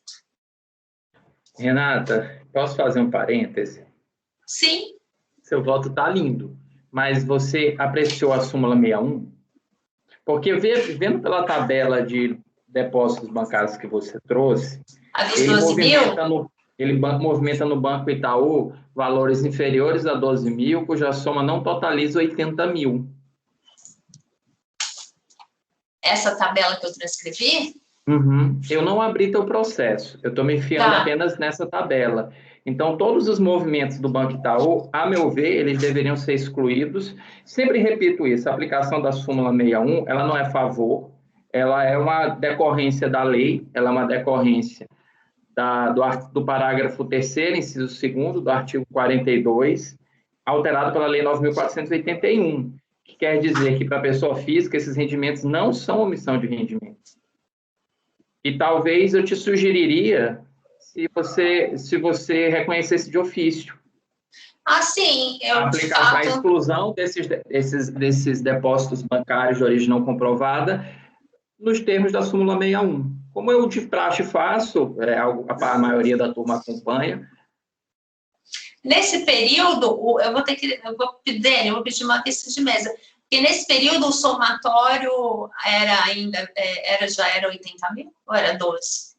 Renata, posso fazer um parêntese? Sim. Seu voto está lindo, mas você apreciou a súmula 61? Porque vendo pela tabela de depósitos bancários que você trouxe, A dos 12 mil? Ele movimenta no Banco Itaú valores inferiores a 12 mil, cuja soma não totaliza 80 mil. Essa tabela que eu transcrevi? Uhum. Eu não abri teu processo, eu estou me fiando apenas nessa tabela. Então, todos os movimentos do Banco Itaú, a meu ver, eles deveriam ser excluídos. Sempre repito isso, a aplicação da súmula 61, ela não é favor, ela é uma decorrência da lei, ela é uma decorrência do parágrafo 3º, inciso 2º, do artigo 42, alterado pela Lei 9.481, que quer dizer que, para a pessoa física, esses rendimentos não são omissão de rendimentos. E talvez eu te sugeriria se você reconhecesse de ofício. Sim, aplicar a exclusão desses depósitos bancários de origem não comprovada nos termos da súmula 61. Como eu de praxe faço, a maioria da turma acompanha. Nesse período, eu vou pedir uma vista de mesa, porque nesse período o somatório já era 80 mil ou era 12?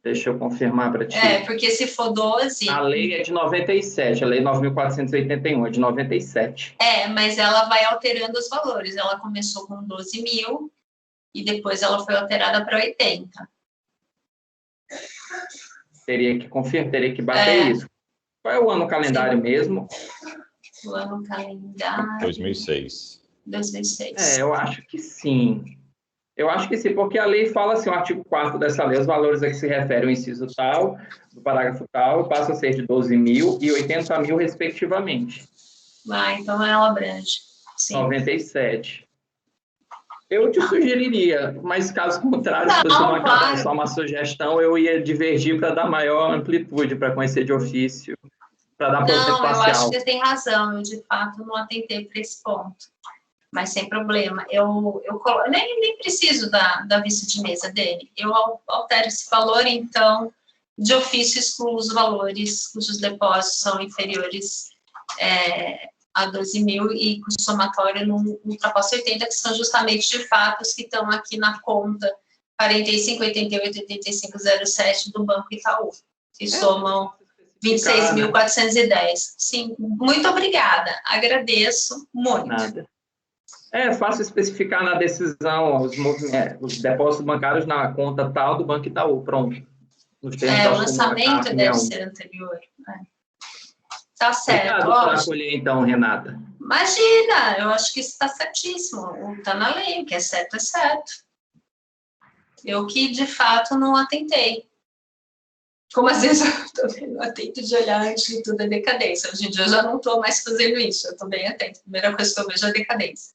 Deixa eu confirmar para ti. Porque se for 12... A lei é de 97, a lei 9.481 é de 97. Mas ela vai alterando os valores. Ela começou com 12 mil e depois ela foi alterada para 80. Teria que bater isso. Qual é o ano calendário mesmo? O ano calendário... 2006. 2006. Eu acho que sim. Eu acho que sim, porque a lei fala assim, o artigo 4º dessa lei, os valores a que se refere o inciso tal, do parágrafo tal, passam a ser de 12 mil e 80 mil, respectivamente. Então ela abrange. Sim. 97. Eu te sugeriria, mas caso contrário, se você não acabar só uma sugestão, eu ia divergir para dar maior amplitude, para conhecer de ofício, para dar processo parcial. Eu acho que você tem razão, eu de fato não atentei para esse ponto. Mas sem problema, eu nem preciso da vista de mesa dele. Eu altero esse valor, então, de ofício excluo os valores cujos depósitos são inferiores a 12 mil e cujo somatório não ultrapassa 80, que são justamente de fato os que estão aqui na conta 45, 88, 85, 07 do Banco Itaú, que somam 26.410. Sim, muito obrigada, agradeço muito. Nada. É fácil especificar na decisão os depósitos bancários na conta tal do Banco Itaú, pronto. O lançamento deve ser anterior. Tá certo. Obrigado por acolher, então, Renata. Imagina, eu acho que isso está certíssimo. Está na lei, o que é certo é certo. Eu que, de fato, não atentei. Como às vezes eu atento de olhar antes de tudo a decadência. Hoje em dia eu já não estou mais fazendo isso, eu estou bem atento. A primeira coisa que eu vejo é a decadência.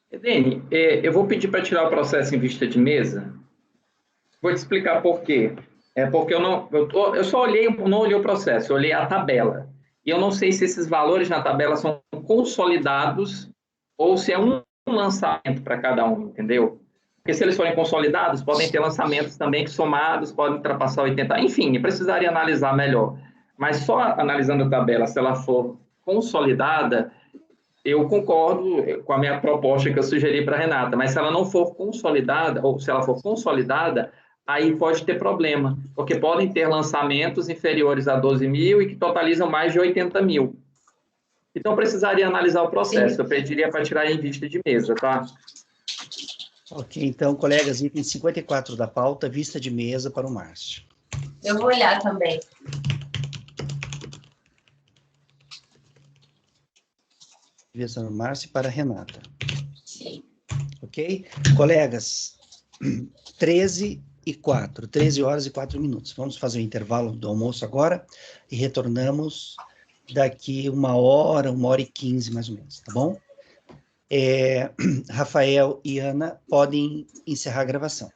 Edene, eu vou pedir para tirar o processo em vista de mesa. Vou te explicar por quê. Porque eu só não olhei o processo, eu olhei a tabela. E eu não sei se esses valores na tabela são consolidados ou se é um lançamento para cada um, entendeu? Porque se eles forem consolidados, podem ter lançamentos também que somados podem ultrapassar 80. Enfim, eu precisaria analisar melhor. Mas só analisando a tabela, se ela for consolidada, eu concordo com a minha proposta que eu sugeri para a Renata, mas se ela não for consolidada, ou se ela for consolidada, aí pode ter problema, porque podem ter lançamentos inferiores a 12 mil e que totalizam mais de 80 mil. Então, precisaria analisar o processo. Sim. Eu pediria para tirar em vista de mesa, tá? Ok, então, colegas, item 54 da pauta, vista de mesa para o Márcio. Eu vou olhar também. Vista do Márcio para a Renata. Sim. Ok? Colegas, 13 horas e 4 minutos. Vamos fazer o intervalo do almoço agora e retornamos daqui 1 hora e 15, mais ou menos, tá bom? Rafael e Ana podem encerrar a gravação.